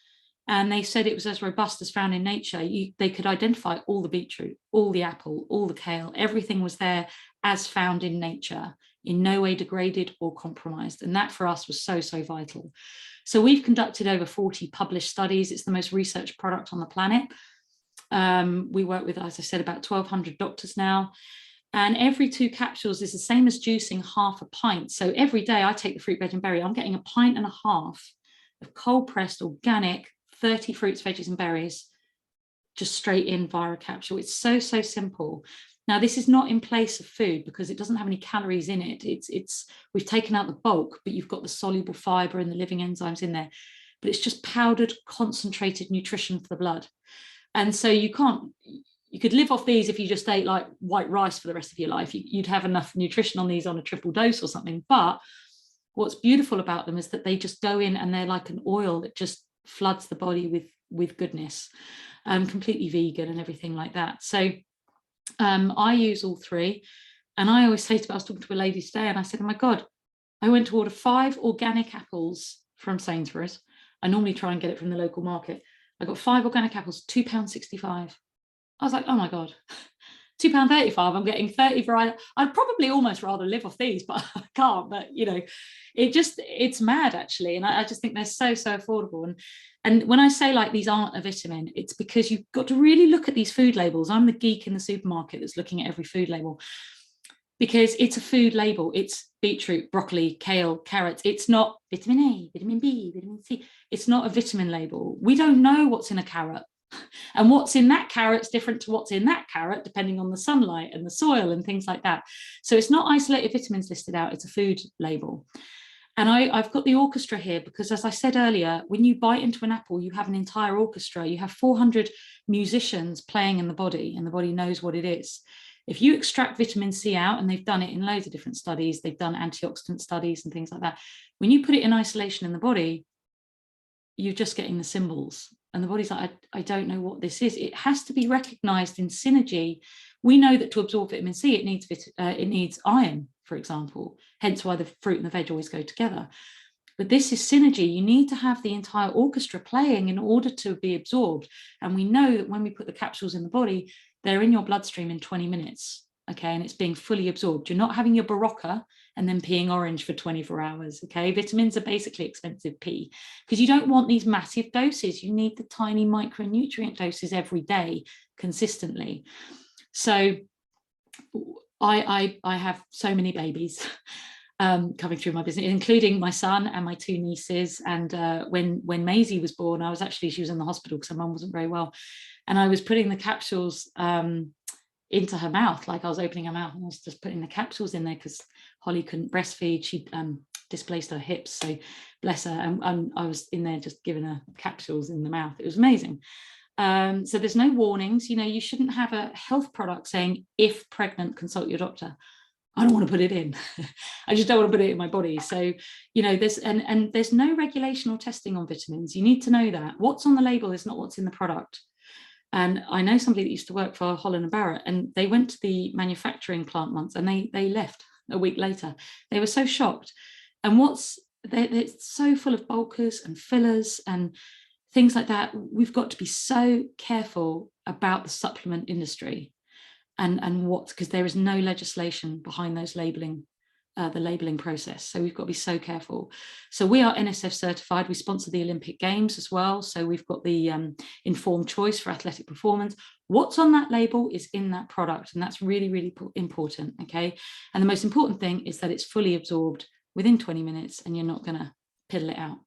and they said it was as robust as found in nature. They could identify all the beetroot, all the apple, all the kale. Everything was there as found in nature, in no way degraded or compromised. And that for us was so, so vital. So we've conducted over 40 published studies. It's the most researched product on the planet. We work with, as I said, about 1,200 doctors now. And every 2 capsules is the same as juicing half a pint. So every day I take the fruit, veg and berry, I'm getting 1.5 pints of cold pressed, organic, 30 fruits, veggies and berries, just straight in via a capsule. It's so, so simple. Now, this is not in place of food because it doesn't have any calories in it. We've taken out the bulk, but you've got the soluble fiber and the living enzymes in there. But it's just powdered, concentrated nutrition for the blood. And so you could live off these if you just ate like white rice for the rest of your life. You'd have enough nutrition on these on a triple dose or something. But what's beautiful about them is that they just go in and they're like an oil that just floods the body with goodness, completely vegan and everything like that. So I use all three. And I always say I was talking to a lady today and I said, oh my God, I went to order 5 organic apples from Sainsbury's. I normally try and get it from the local market. I got 5 organic apples, £2.65. I was like, oh my God, £2.35. I'm getting 30 variety. I'd probably almost rather live off these, but I can't. But you know, it's mad actually. And I just think they're so affordable. And when I say like these aren't a vitamin, it's because you've got to really look at these food labels. I'm the geek in the supermarket that's looking at every food label, because it's a food label. It's beetroot, broccoli, kale, carrots. It's not vitamin A, vitamin B, vitamin C. It's not a vitamin label. We don't know what's in a carrot. And what's in that carrot's different to what's in that carrot, depending on the sunlight and the soil and things like that. So it's not isolated vitamins listed out, it's a food label. And I've got the orchestra here because, as I said earlier, when you bite into an apple, you have an entire orchestra. You have 400 musicians playing in the body, and the body knows what it is. If you extract vitamin C out, and they've done it in loads of different studies, they've done antioxidant studies and things like that. When you put it in isolation in the body, you're just getting the symbols. And the body's like, I don't know what this is. It has to be recognized in synergy. We know that to absorb vitamin C, it needs iron, for example, hence why the fruit and the veg always go together. But this is synergy. You need to have the entire orchestra playing in order to be absorbed. And we know that when we put the capsules in the body, they're in your bloodstream in 20 minutes. Okay, and it's being fully absorbed. You're not having your Barocca and then peeing orange for 24 hours. Okay, vitamins are basically expensive pee because you don't want these massive doses. You need the tiny micronutrient doses every day consistently. So I have so many babies coming through my business, including my son and my 2 nieces. And when Maisie was born, she was in the hospital because her mum wasn't very well, and I was putting the capsules into her mouth, like I was opening her mouth and I was just putting the capsules in there because Holly couldn't breastfeed. She displaced her hips, so bless her, and I was in there just giving her capsules in the mouth. It was amazing. So there's no warnings. You know, you shouldn't have a health product saying, if pregnant, consult your doctor. I don't want to put it in. I just don't want to put it in my body. So, you know, there's no regulation or testing on vitamins. You need to know that what's on the label is not what's in the product. And I know somebody that used to work for Holland & Barrett, and they went to the manufacturing plant once and they left a week later. They were so shocked. And they're so full of bulkers and fillers and things like that. We've got to be so careful about the supplement industry and what, because there is no legislation behind those labeling, the labeling process. So we've got to be so careful. So we are NSF certified. We sponsor the Olympic Games as well. So we've got the informed choice for athletic performance. What's on that label is in that product. And that's really, really important. Okay. And the most important thing is that it's fully absorbed within 20 minutes and you're not going to piddle it out.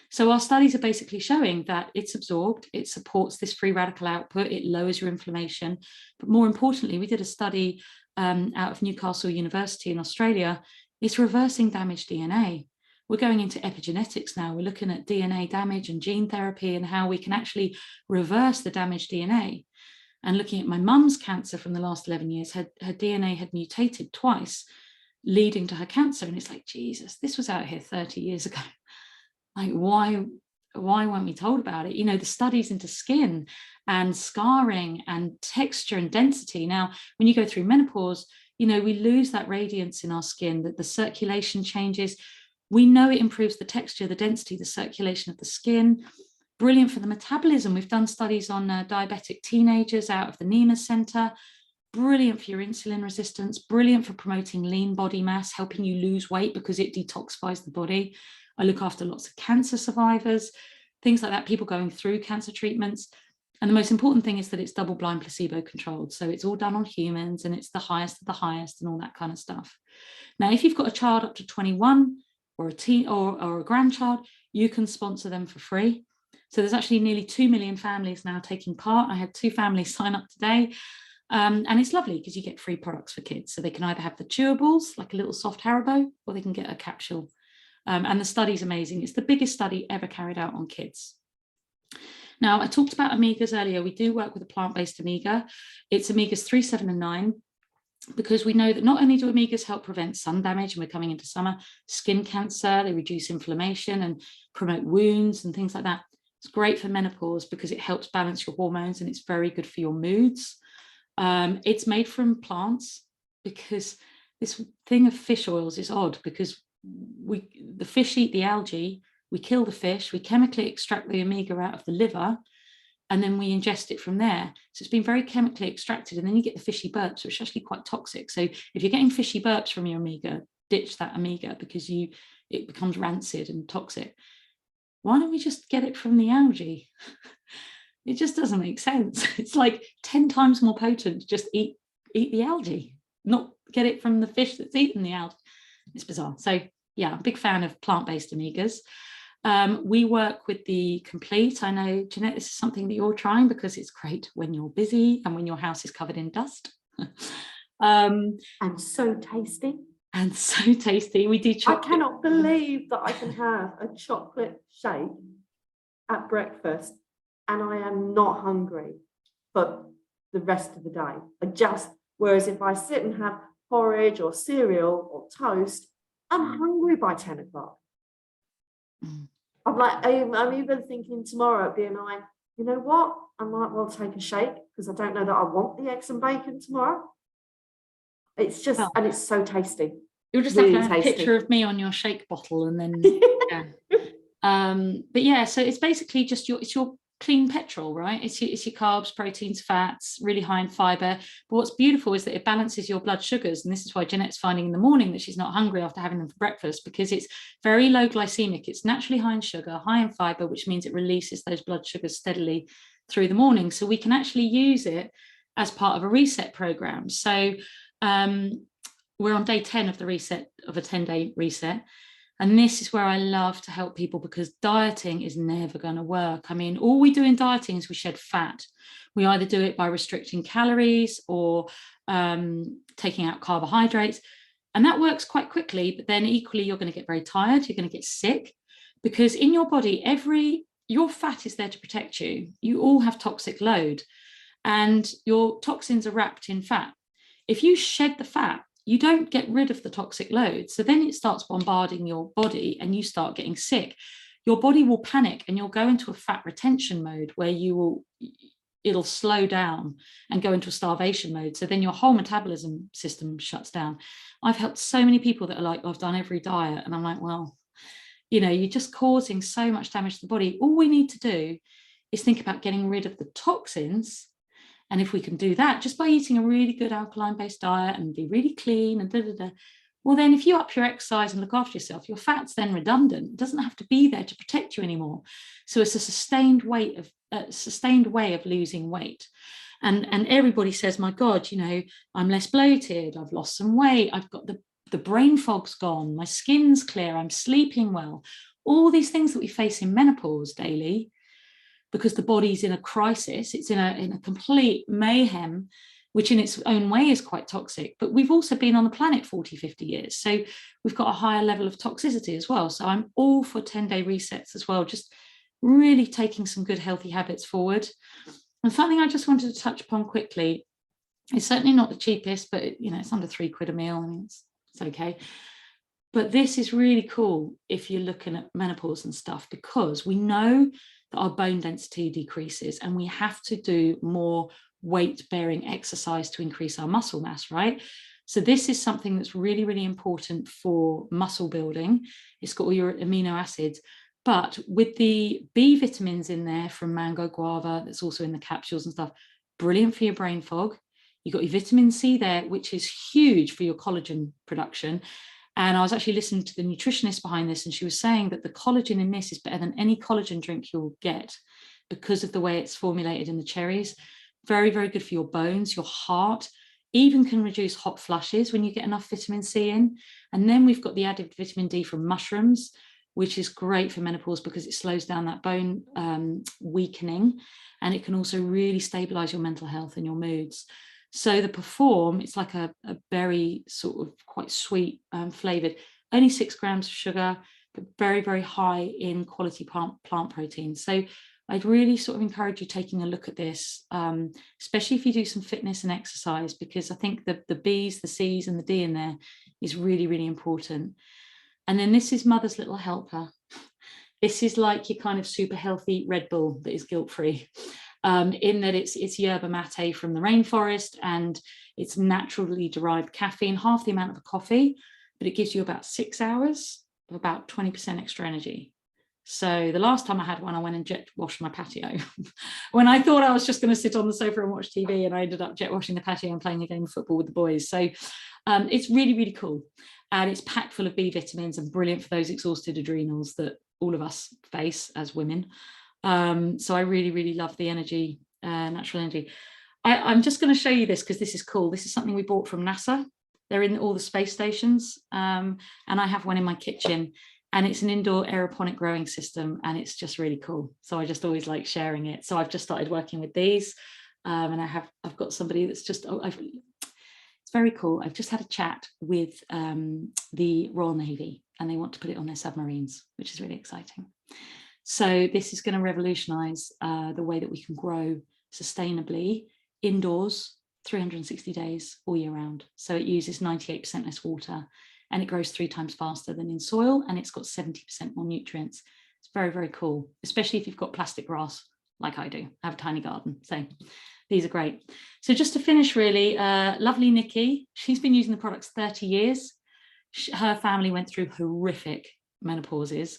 So our studies are basically showing that it's absorbed, it supports this free radical output, it lowers your inflammation. But more importantly, we did a study out of Newcastle University in Australia. It's reversing damaged DNA. We're going into epigenetics now. We're looking at DNA damage and gene therapy and how we can actually reverse the damaged DNA. And looking at my mum's cancer from the last 11 years, her DNA had mutated twice, leading to her cancer. And it's like, Jesus, this was out here 30 years ago. Like, why weren't we told about it? You know, the studies into skin and scarring and texture and density. Now, when you go through menopause, you know, we lose that radiance in our skin, that the circulation changes. We know it improves the texture, the density, the circulation of the skin. Brilliant for the metabolism. We've done studies on diabetic teenagers out of the NEMA Center. Brilliant for your insulin resistance. Brilliant for promoting lean body mass, helping you lose weight because it detoxifies the body. I look after lots of cancer survivors, things like that, people going through cancer treatments. And the most important thing is that it's double-blind placebo controlled. So it's all done on humans and it's the highest of the highest and all that kind of stuff. Now, if you've got a child up to 21 or a teen or a grandchild, you can sponsor them for free. So there's actually nearly 2 million families now taking part. I had 2 families sign up today. And it's lovely because you get free products for kids. So they can either have the chewables, like a little soft Haribo, or they can get a capsule. And the study's amazing. It's the biggest study ever carried out on kids. Now, I talked about omegas earlier. We do work with a plant-based omega. It's omegas 3, 7, and 9, because we know that not only do omegas help prevent sun damage, and we're coming into summer, skin cancer, they reduce inflammation and promote wounds and things like that. It's great for menopause because it helps balance your hormones, and it's very good for your moods. It's made from plants, because this thing of fish oils is odd, because the fish eat the algae, we kill the fish, we chemically extract the omega out of the liver, and then we ingest it from there. So it's been very chemically extracted, and then you get the fishy burps, which are actually quite toxic. So if you're getting fishy burps from your omega, ditch that omega, because it becomes rancid and toxic. Why don't we just get it from the algae? It just doesn't make sense. It's like 10 times more potent to just eat the algae, not get it from the fish that's eaten the algae. It's bizarre. So yeah, I'm a big fan of plant-based omegas. We work with the Complete. I know, Jeanette, this is something that you're trying because it's great when you're busy and when your house is covered in dust. And so tasty. And so tasty. We do chocolate. I cannot believe that I can have a chocolate shake at breakfast and I am not hungry for the rest of the day. Whereas if I sit and have porridge or cereal or toast, I'm hungry by 10 o'clock. I'm even thinking tomorrow at BNI, you know what? I might well take a shake because I don't know that I want the eggs and bacon tomorrow. It's just, and it's so tasty. You'll just really have to have tasty. a picture of me on your shake bottle, and then yeah. But yeah, so it's basically just your clean petrol, right? It's your carbs, proteins, fats, really high in fiber. But what's beautiful is that it balances your blood sugars, and this is why Jeanette's finding in the morning that she's not hungry after having them for breakfast, because it's very low glycemic. It's naturally high in sugar, high in fiber, which means it releases those blood sugars steadily through the morning. So we can actually use it as part of a reset program. So we're on day 10 of the reset, of a 10-day reset. And this is where I love to help people, because dieting is never going to work. I mean, all we do in dieting is we shed fat. We either do it by restricting calories or taking out carbohydrates. And that works quite quickly, but then equally, you're going to get very tired. You're going to get sick, because in your body, your fat is there to protect you. You all have toxic load, and your toxins are wrapped in fat. If you shed the fat, you don't get rid of the toxic load. So then it starts bombarding your body and you start getting sick. Your body will panic and you'll go into a fat retention mode where it'll slow down and go into a starvation mode. So then your whole metabolism system shuts down. I've helped so many people that are like, I've done every diet. And I'm like, well, you're just causing so much damage to the body. All we need to do is think about getting rid of the toxins. And if we can do that just by eating a really good alkaline-based diet and be really clean and well, then if you up your exercise and look after yourself, your fat's then redundant. It doesn't have to be there to protect you anymore. So it's a sustained way of losing weight. And everybody says, my God, I'm less bloated, I've lost some weight, I've got the brain fog's gone, my skin's clear, I'm sleeping well. All these things that we face in menopause daily, because the body's in a crisis, it's in a complete mayhem, which in its own way is quite toxic. But we've also been on the planet 40, 50 years. So we've got a higher level of toxicity as well. So I'm all for 10-day resets as well, just really taking some good healthy habits forward. And something I just wanted to touch upon quickly, it's certainly not the cheapest, but it's under £3 a meal. I mean, it's okay. But this is really cool if you're looking at menopause and stuff, because we know that our bone density decreases and we have to do more weight-bearing exercise to increase our muscle mass, right? So this is something that's really, really important for muscle building. It's got all your amino acids, but with the B vitamins in there from mango, guava, that's also in the capsules and stuff, brilliant for your brain fog. You've got your vitamin C there, which is huge for your collagen production. And I was actually listening to the nutritionist behind this, and she was saying that the collagen in this is better than any collagen drink you'll get because of the way it's formulated in the cherries. Very, very good for your bones, your heart, even can reduce hot flushes when you get enough vitamin C in. And then we've got the added vitamin D from mushrooms, which is great for menopause because it slows down that bone weakening, and it can also really stabilize your mental health and your moods. So the Perform, it's like a berry sort of quite sweet flavored, only 6 grams of sugar, but very, very high in quality plant protein. So I'd really sort of encourage you taking a look at this, especially if you do some fitness and exercise, because I think the B's, the C's and the D in there is really, really important. And then this is Mother's Little Helper. This is like your kind of super healthy Red Bull that is guilt-free, in that it's yerba mate from the rainforest, and it's naturally derived caffeine, half the amount of a coffee, but it gives you about 6 hours of about 20% extra energy. So the last time I had one, I went and jet washed my patio when I thought I was just going to sit on the sofa and watch TV, and I ended up jet washing the patio and playing a game of football with the boys. So it's really, really cool. And it's packed full of B vitamins and brilliant for those exhausted adrenals that all of us face as women. So I really, really love the energy, natural energy. I'm just going to show you this because this is cool. This is something we bought from NASA. They're in all the space stations. And I have one in my kitchen. And it's an indoor aeroponic growing system, and it's just really cool. So I just always like sharing it. So I've just started working with these, and I've got somebody that's just, it's very cool. I've just had a chat with the Royal Navy, and they want to put it on their submarines, which is really exciting. So this is going to revolutionise the way that we can grow sustainably indoors, 360 days all year round. So it uses 98% less water, and it grows 3 times faster than in soil, and it's got 70% more nutrients. It's very, very cool, especially if you've got plastic grass like I do. I have a tiny garden, so these are great. So just to finish really, lovely Nikki, she's been using the products 30 years. Her family went through horrific menopauses,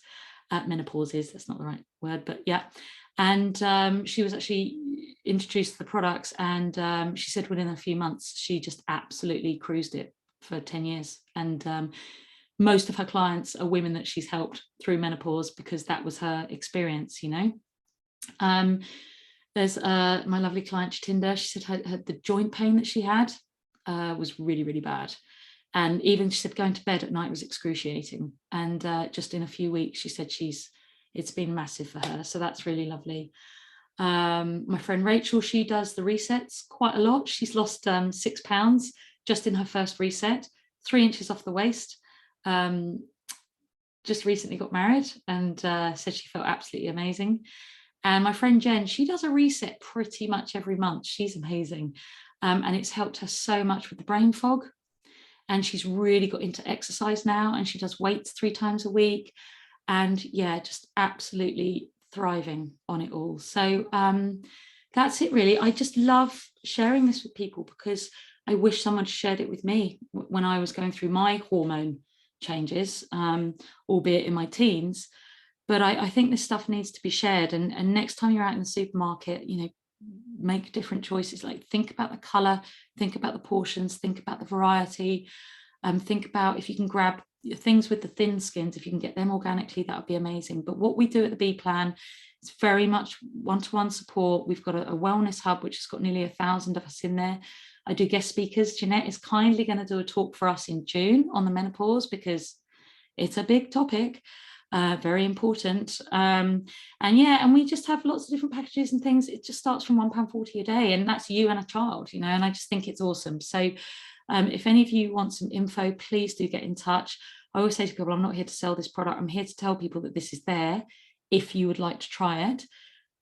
that's not the right word, but yeah. And she was actually introduced to the products, and she said within a few months, she just absolutely cruised it for 10 years. And most of her clients are women that she's helped through menopause because that was her experience, you know. There's my lovely client Jatinda. She said the joint pain that she had was really, really bad. And even she said going to bed at night was excruciating. And just in a few weeks, she said it's been massive for her. So that's really lovely. My friend Rachel, she does the resets quite a lot. She's lost 6 pounds just in her first reset, 3 inches off the waist. Just recently got married, and said she felt absolutely amazing. And my friend Jen, she does a reset pretty much every month. She's amazing. And it's helped her so much with the brain fog. And she's really got into exercise now, and she does weights 3 times a week. And yeah, just absolutely thriving on it all. So that's it really. I just love sharing this with people because I wish someone shared it with me when I was going through my hormone changes, albeit in my teens. But I think this stuff needs to be shared. And next time you're out in the supermarket, you know, make different choices. Like think about the color, think about the portions, think about the variety, think about if you can grab things with the thin skins, if you can get them organically, that would be amazing. But what we do at the B Plan is very much one-to-one support. We've got a wellness hub which has got nearly 1,000 of us in there. I do guest speakers. Jeanette is kindly going to do a talk for us in June on the menopause because it's a big topic. Very important. And yeah, and we just have lots of different packages and things. It just starts from £1.40 a day, and that's you and a child, you know, and I just think it's awesome. So if any of you want some info, please do get in touch. I always say to people, I'm not here to sell this product. I'm here to tell people that this is there if you would like to try it,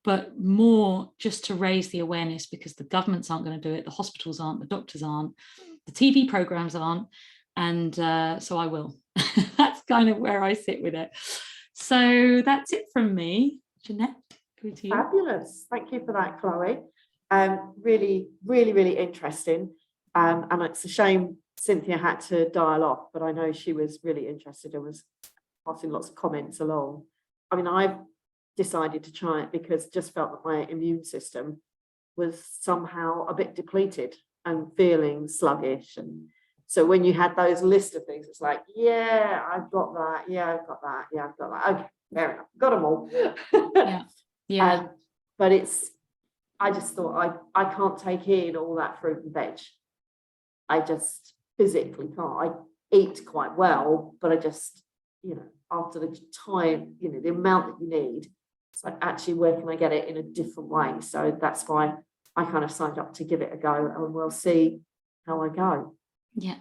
but more just to raise the awareness because the governments aren't going to do it. The hospitals aren't, the doctors aren't, the TV programs aren't. And so I will. That's kind of where I sit with it. So that's it from me. Jeanette, go to you. Fabulous. Thank you for that, Chloe. Really, really, really interesting. And it's a shame Cynthia had to dial off, but I know she was really interested and was passing lots of comments along. I mean, I've decided to try it because just felt that my immune system was somehow a bit depleted and feeling sluggish. And so when you had those list of things, it's like, yeah, I've got that. Yeah, I've got that. Yeah, I've got that. Okay, fair enough. Got them all. Yeah. But I just thought I can't take in all that fruit and veg. I just physically can't. I eat quite well, but I just, you know, after the time, you know, the amount that you need, it's like, actually, where can I get it in a different way? So that's why I kind of signed up to give it a go, and we'll see how I go. Yeah.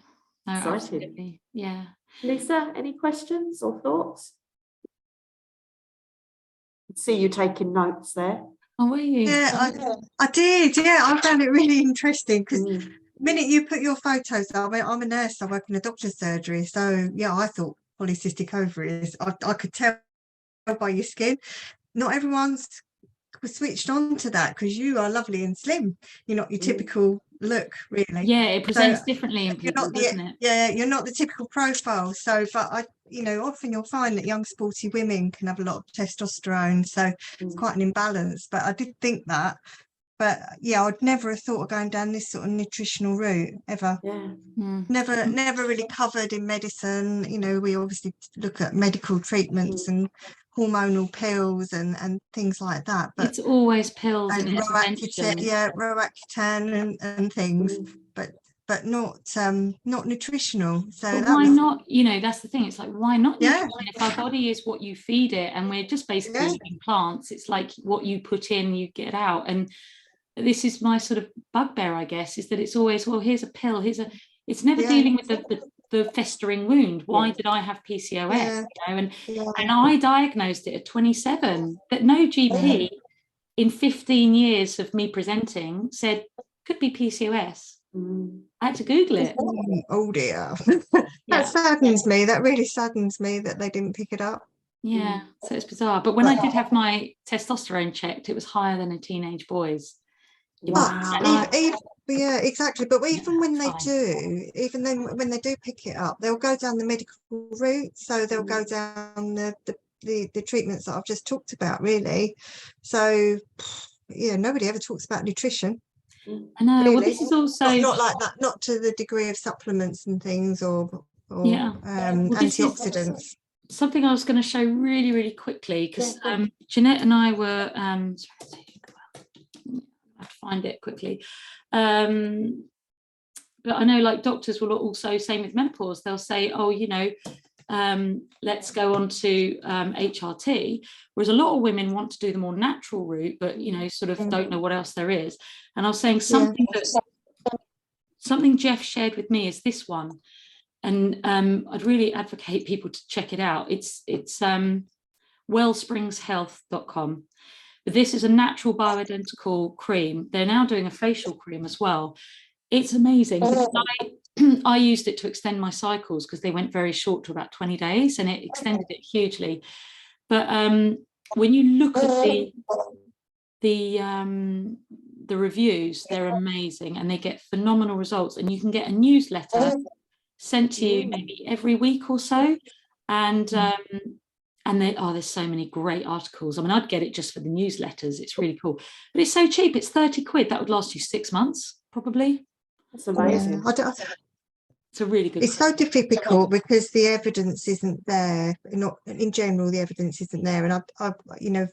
No, absolutely. Yeah. Lisa, any questions or thoughts? See you taking notes there. Oh, were you? Yeah, I did. Yeah, I found it really interesting because the minute you put your photos up, I'm a nurse, I work in a doctor's surgery. So yeah, I thought polycystic ovaries, I could tell by your skin. Not everyone's switched on to that, because you are lovely and slim. You're not your typical look, really. Yeah, it presents differently in you're people, not the, doesn't it? yeah, you're not the typical profile. So, but often you'll find that young sporty women can have a lot of testosterone, so it's quite an imbalance. But I did think that. But yeah, I'd never have thought of going down this sort of nutritional route ever. Yeah. Never really covered in medicine. We obviously look at medical treatments and hormonal pills and things like that. But it's always pills and Roaccutane, Roaccutane and things, but not nutritional. So but that why was, not? That's the thing. It's like, why not nutrition? If our body is what you feed it, and we're just basically eating plants, it's like what you put in, you get out. And this is my sort of bugbear, I guess, is that it's always, well, here's a pill, it's never dealing with the festering wound. Why did I have PCOS? And I diagnosed it at 27, but no GP in 15 years of me presenting said could be PCOS. I had to Google it. Oh dear. That saddens me. That really saddens me that they didn't pick it up. Yeah, so it's bizarre. But when I did have my testosterone checked, it was higher than a teenage boy's. Wow. Yeah, exactly. But even when they do, even then when they do pick it up, they'll go down the medical route. So they'll go down the treatments that I've just talked about, really. So yeah, nobody ever talks about nutrition. I know. Really. Well, this is also not like that, not to the degree of supplements and things or antioxidants. Something I was going to show really, really quickly, because Jeanette and I were I have to find it quickly. But I know, like, doctors will also, same with menopause, they'll say, oh, let's go on to HRT, whereas a lot of women want to do the more natural route, but sort of don't know what else there is. And I was saying something something Jeff shared with me is this one, and I'd really advocate people to check it out. It's wellspringshealth.com. But this is a natural bioidentical cream. They're now doing a facial cream as well. It's amazing. I used it to extend my cycles because they went very short to about 20 days, and it extended it hugely. But when you look at the reviews, they're amazing, and they get phenomenal results. And you can get a newsletter sent to you maybe every week or so, and there's so many great articles. I mean, I'd get it just for the newsletters. It's really cool, but it's so cheap. It's 30 quid. That would last you 6 months probably. That's amazing. It's a really good. It's so difficult because the evidence isn't there. Not in general, the evidence isn't there. And I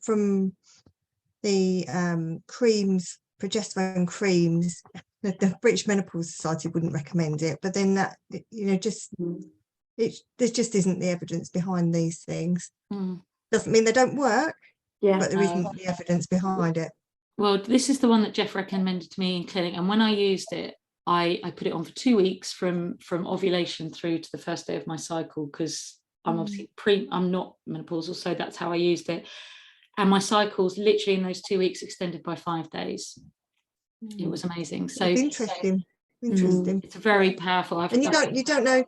from the creams, progesterone creams, the British Menopause Society wouldn't recommend it. But then that there just isn't the evidence behind these things. Doesn't mean they don't work. But there isn't the evidence behind it. Well, this is the one that Jeff recommended to me in clinic, and when I used it, I put it on for 2 weeks from ovulation through to the first day of my cycle, because I'm obviously I'm not menopausal, so that's how I used it. And my cycles literally in those 2 weeks extended by 5 days. It was amazing. So it's interesting. It's very powerful. And you don't know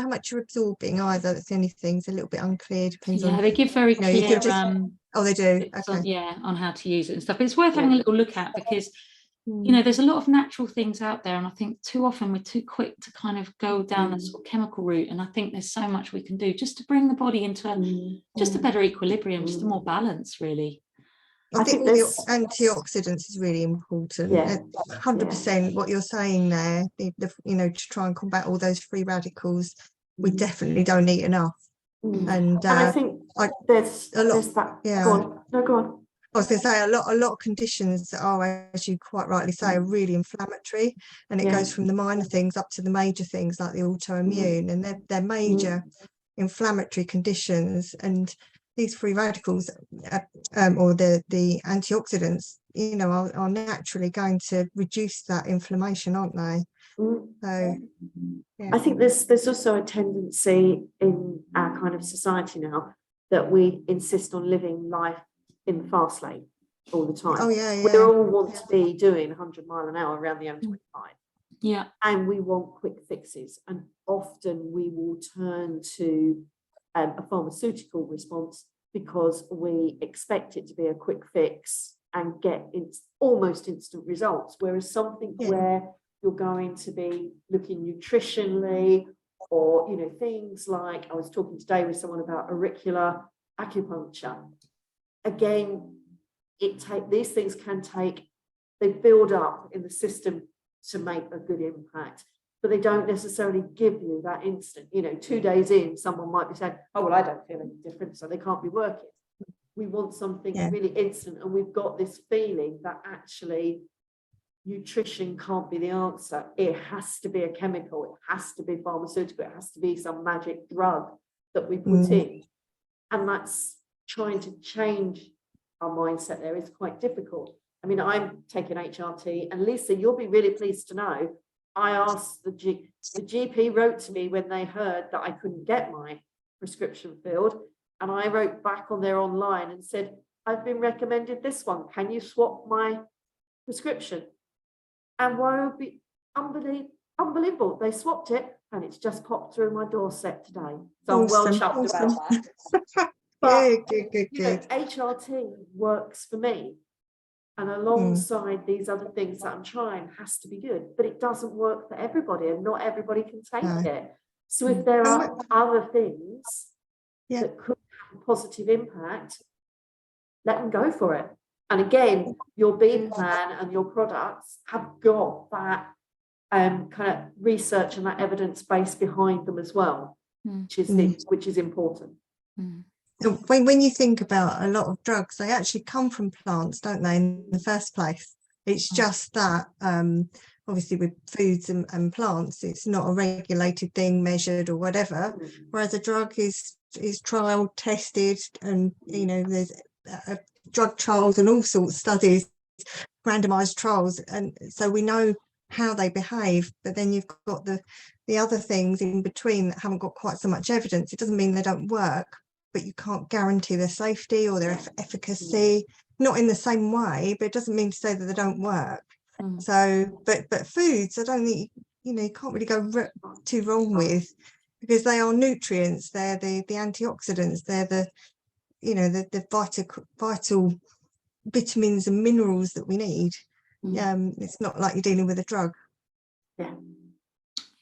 how much you're absorbing either. That's the only thing. It's a little bit unclear. Depends on. They give very clear. They do. Okay. On how to use it and stuff. But it's worth having a little look at, because there's a lot of natural things out there, and I think too often we're too quick to kind of go down that sort of chemical route. And I think there's so much we can do just to bring the body into just a better equilibrium, just a more balance, really. I think the antioxidants is really important. 100% what you're saying there. To try and combat all those free radicals, we definitely don't eat enough. And I think there's a lot. There's that. Yeah. Go on. No, go on. I was going to say a lot of conditions are, as you quite rightly say, are really inflammatory, and it goes from the minor things up to the major things like the autoimmune, and they're major inflammatory conditions. And these free radicals or the antioxidants, are naturally going to reduce that inflammation, aren't they? So I think there's also a tendency in our kind of society now that we insist on living life in the fast lane all the time. We all want to be doing 100 miles an hour around the M25. And we want quick fixes, and often we will turn to a pharmaceutical response because we expect it to be a quick fix and get almost instant results, whereas something where you're going to be looking nutritionally, or, you know, things like, I was talking today with someone about auricular acupuncture. Again, these things they build up in the system to make a good impact, but they don't necessarily give you that instant. You know, 2 days in, someone might be saying, oh, well, I don't feel any different, so they can't be working. We want something really instant, and we've got this feeling that actually nutrition can't be the answer. It has to be a chemical, it has to be pharmaceutical, it has to be some magic drug that we put in. And that's trying to change our mindset there is quite difficult. I mean, I'm taking HRT, and Lisa, you'll be really pleased to know, I asked the GP wrote to me when they heard that I couldn't get my prescription filled, and I wrote back on their online and said, I've been recommended this one, can you swap my prescription? And why would be unbelievable, they swapped it, and it's just popped through my doorstep today, so I'm well chuffed about that. But good. You know, HRT works for me, and alongside these other things that I'm trying has to be good, but it doesn't work for everybody, and not everybody can take it. So if there are other things that could have a positive impact, let them go for it. And again, your B plan and your products have got that kind of research and that evidence base behind them as well, which is important. When you think about a lot of drugs, they actually come from plants, don't they, in the first place? It's just that obviously with foods and plants, it's not a regulated thing, measured or whatever, whereas a drug is trial tested, and you know, there's drug trials and all sorts of studies, randomized trials, and so we know how they behave. But then you've got the other things in between that haven't got quite so much evidence. It doesn't mean they don't work, but you can't guarantee their safety or their efficacy, not in the same way, but it doesn't mean to say that they don't work. So but foods, I don't think, you know, you can't really go too wrong with, because they are nutrients, they're the antioxidants, they're the, you know, the vital vitamins and minerals that we need. It's not like you're dealing with a drug.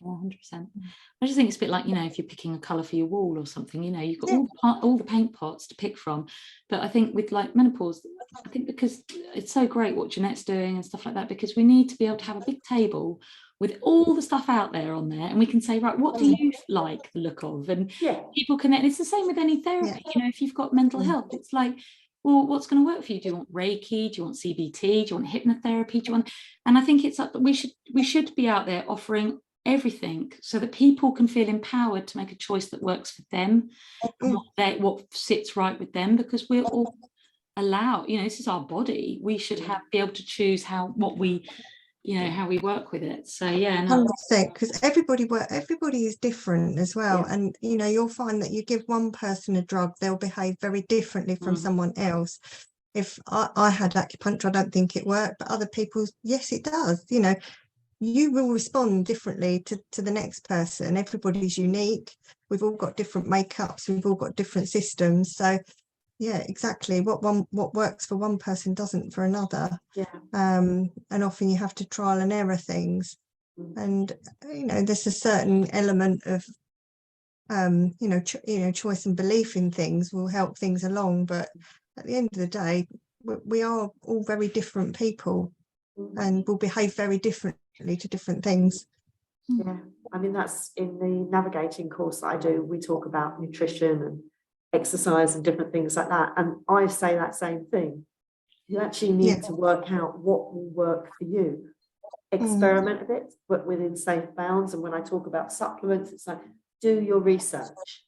100%. I just think it's a bit like, you know, if you're picking a colour for your wall or something, you know, you've got all the paint pots to pick from. But I think with like menopause, I think because it's so great what Jeanette's doing and stuff like that, because we need to be able to have a big table with all the stuff out there on there, and we can say, right, what do you like the look of? And people connect. It's the same with any therapy. You know, if you've got mental health, it's like, well, what's going to work for you? Do you want Reiki? Do you want CBT? Do you want hypnotherapy? Do you want? And I think it's up. We should be out there offering everything so that people can feel empowered to make a choice that works for them and what sits right with them, because we're all allowed, you know, this is our body, we should be able to choose how we work with it. So 100%, because everybody is different as well, and you know, you'll find that you give one person a drug, they'll behave very differently from someone else. If I had acupuncture, I don't think it worked, but other people, yes, it does. You know, you will respond differently to the next person. Everybody's unique. We've all got different makeups. We've all got different systems. So, yeah, exactly. What works for one person doesn't for another. And often you have to trial and error things. And you know, there's a certain element of choice and belief in things will help things along. But at the end of the day, we are all very different people, and will behave very differently to different things. I mean, that's in the navigating course that I do, we talk about nutrition and exercise and different things like that, and I say that same thing. You actually need to work out what will work for you, experiment a bit, but within safe bounds. And when I talk about supplements, it's like, do your research,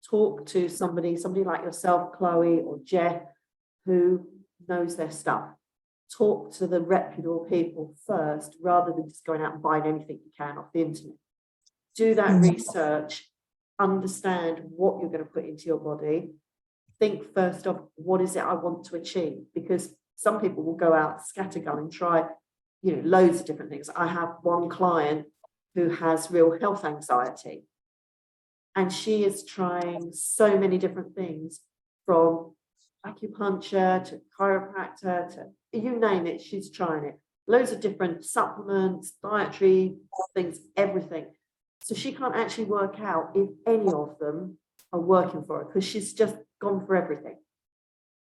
talk to somebody like yourself, Chloe or Jeff, who knows their stuff. Talk to the reputable people first, rather than just going out and buying anything you can off the internet. Do that research, understand what you're going to put into your body. Think first of, what is it I want to achieve? Because some people will go out scattergun and try, you know, loads of different things. I have one client who has real health anxiety, and she is trying so many different things, from acupuncture to chiropractor to you name it, she's trying it. Loads of different supplements, dietary things, everything. So she can't actually work out if any of them are working for her because she's just gone for everything.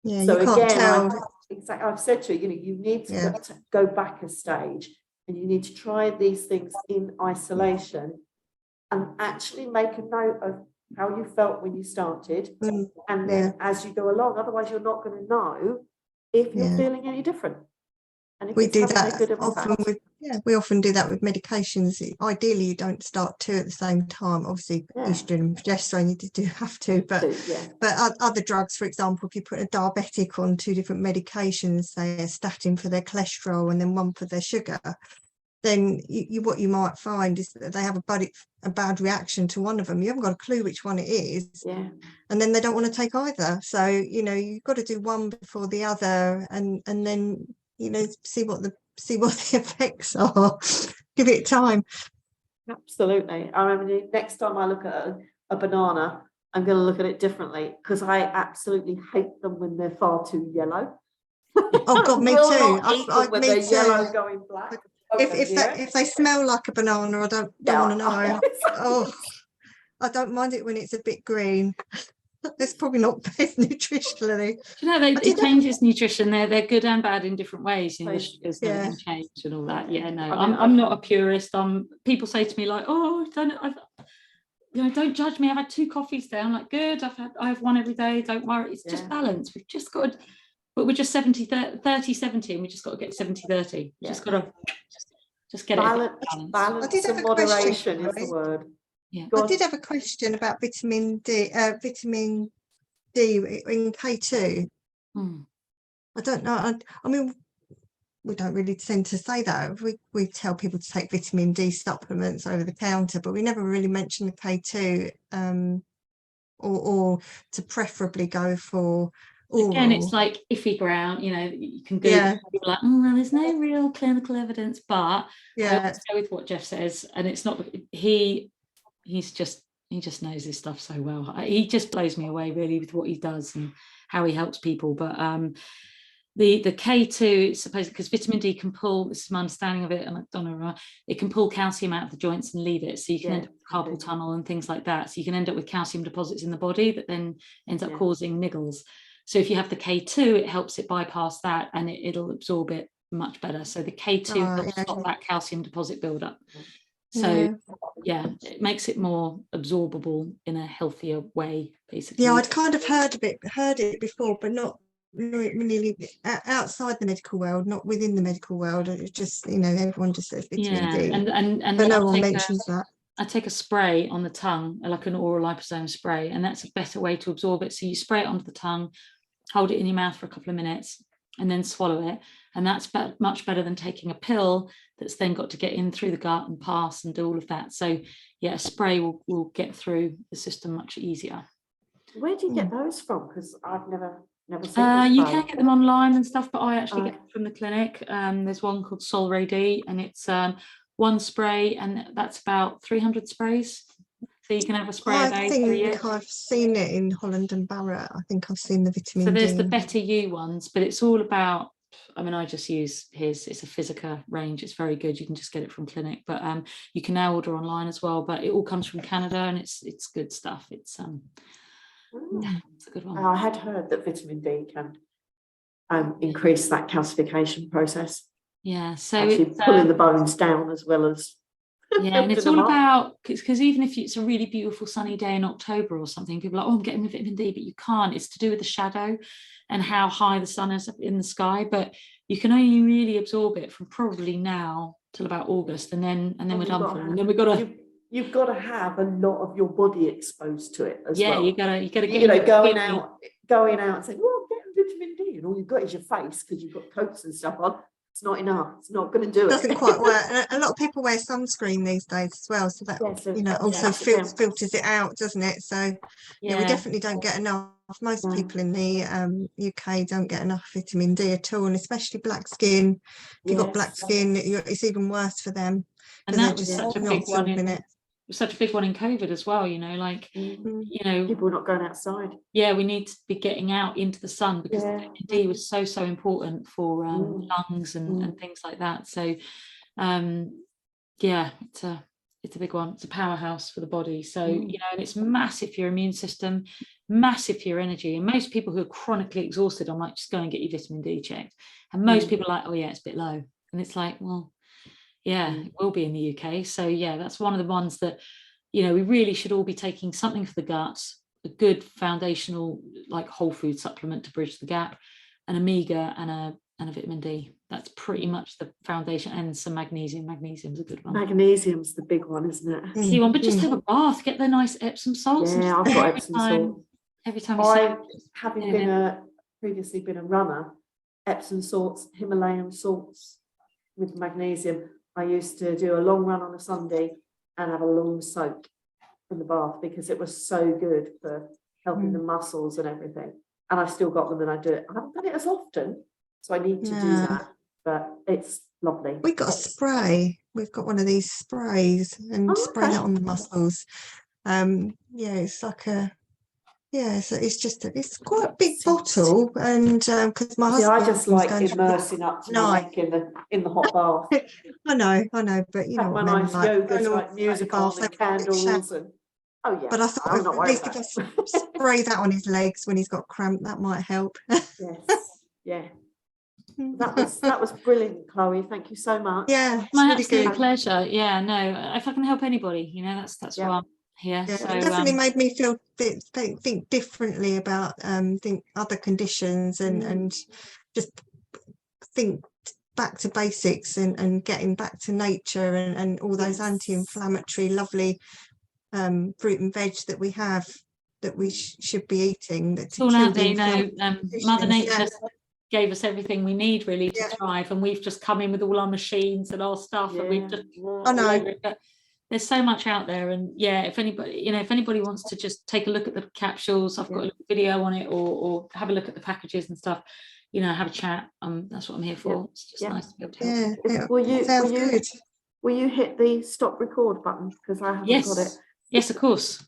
Yeah, So you can't again, tell. I've said to her, you need to go back a stage and you need to try these things in isolation and actually make a note of how you felt when you started. And then as you go along, otherwise you're not going to know if you're feeling any different. And if We it's do having a that good often impact. with, we often do that with medications. Ideally, you don't start two at the same time. Obviously, estrogen and progesterone, you do have to, but other drugs, for example, if you put a diabetic on two different medications, say a statin for their cholesterol and then one for their sugar, then what you might find is that they have a bad reaction to one of them. You haven't got a clue which one it is, and then they don't want to take either. So you've got to do one before the other, and then see what the effects are. Give it time. Absolutely. I remember next time I look at a banana, I'm going to look at it differently because I absolutely hate them when they're far too yellow. Oh God, me too. When they're yellow going black. If they smell like a banana, I don't want to know. Oh, I don't mind it when it's a bit green. That's probably not best nutritionally. It changes nutrition. They're good and bad in different ways. The sugars and everything change and all that. I'm not a purist. People say to me like, "Oh, don't judge me. I've had 2 coffees today." I'm like, "Good. I have one every day. Don't worry. It's just balance. We've just got to." But we're just 30-70, and we just got to get 70-30. Just got to just get balance. it. Balance and moderation is the word. Yeah. I did have a question about vitamin D in K2. I don't know. I mean, we don't really tend to say that. We tell people to take vitamin D supplements over the counter, but we never really mention the K2 or to preferably go for oral. Again, it's like iffy ground, you can go like, well, there's no real clinical evidence, but I always go with what Jeff says, and it's not he just knows his stuff so well. He just blows me away really with what he does and how he helps people. But the K2, supposed because vitamin D can pull, this is my understanding of it, and I don't know, it can pull calcium out of the joints and leave it, so you can end up with carpal tunnel and things like that. So you can end up with calcium deposits in the body that then ends up causing niggles. So if you have the K2, it helps it bypass that, and it'll absorb it much better. So the K2 helps stop that calcium deposit buildup. So it makes it more absorbable in a healthier way, basically. Yeah, I'd kind of heard it before, but not really outside the medical world, not within the medical world. It's just everyone just says vitamin D, and but no one mentions that. I take a spray on the tongue, like an oral liposome spray, and that's a better way to absorb it. So you spray it onto the tongue, hold it in your mouth for a couple of minutes, and then swallow it. And that's much better than taking a pill that's then got to get in through the gut and pass and do all of that. So a spray will get through the system much easier. Where do you get those from? Because I've never seen you can get them online and stuff, but I actually get them from the clinic. There's one called Solray D, and it's one spray, and that's about 300 sprays. So you can have a spray a day. I think I've seen it in Holland and Barrett. I think I've seen the vitamin D. So there's the Better You ones, but it's all about, I just use his, it's a Physica range. It's very good. You can just get it from clinic, but you can now order online as well, but it all comes from Canada, and it's good stuff. It's it's a good one. I had heard that vitamin D can increase that calcification process. Yeah, so actually it's pulling the bones down as well as and it's all about, because even if it's a really beautiful sunny day in October or something, people are like, I'm getting the vitamin D, but you can't. It's to do with the shadow and how high the sun is up in the sky, but you can only really absorb it from probably now till about August, and then we're done for. And then we've got to you've got to have a lot of your body exposed to it as well. You gotta get going out and saying, "Oh, I'm getting vitamin D," and all you've got is your face because you've got coats and stuff on. It's not enough. It's not going to do it. Doesn't quite work. A lot of people wear sunscreen these days as well, so that also filters it out, doesn't it? So we definitely don't get enough. Most people in the UK don't get enough vitamin D at all, and especially black skin. If you've got black skin, it's even worse for them, and that was such a big one such a big one in COVID as well, you know, like, you know, People not going outside. yeah, we need to be getting out into the sun, because Yeah. vitamin D was so important for lungs and things like that. So yeah, it's a big one. It's a powerhouse for the body. So you know, and it's massive for your immune system, massive for your energy. And most people who are chronically exhausted, I'm like, just go and get your vitamin D checked. And most people are like, oh yeah, it's a bit low. And it's like, well, yeah, it will be in the UK. So yeah, that's one of the ones that, you know, we really should all be taking something for the guts, a good foundational like whole food supplement to bridge the gap, an omega and a vitamin D. That's pretty much the foundation, and some magnesium. Magnesium's a good one. Magnesium's the big one, isn't it? See one, but just have a bath, get the nice Epsom salts. Yeah, I've got Epsom salts. Every time you say, having been previously been a runner, Epsom salts, Himalayan salts with magnesium. I used to do a long run on a Sunday and have a long soak in the bath, because it was so good for helping the muscles and everything. And I've still got them, and I do it. I haven't done it as often, so I need to do that. But it's lovely. We got a spray. We've got one of these sprays, and spray that on the muscles. Yeah, it's like a so it's quite a big bottle, and because my husband, I just like immersing up to my neck in the hot bath. I know, but you know, my nice yoga type music on and candles and but I thought at least if I spray that on his legs when he's got cramp, that might help. Yes, yeah. That was brilliant, Chloe. Thank you so much. Yeah, it's my really absolute good. pleasure. Yeah, no, if I can help anybody, you know, that's why I'm here. Yeah, so it definitely made me feel think differently about think other conditions, and just think back to basics, and getting back to nature, and all those anti-inflammatory lovely fruit and veg that we have, that we should be eating. That's all out there, you know. Mother Nature gave us everything we need really to thrive, and we've just come in with all our machines and our stuff, and we've just I know. But there's so much out there, and yeah, if anybody wants to just take a look at the capsules, I've got a little video on it, or have a look at the packages and stuff, you know, have a chat. That's what I'm here for. It's just nice to be able to help. Good. Will you hit the stop record button, because I haven't got it? Yes, of course.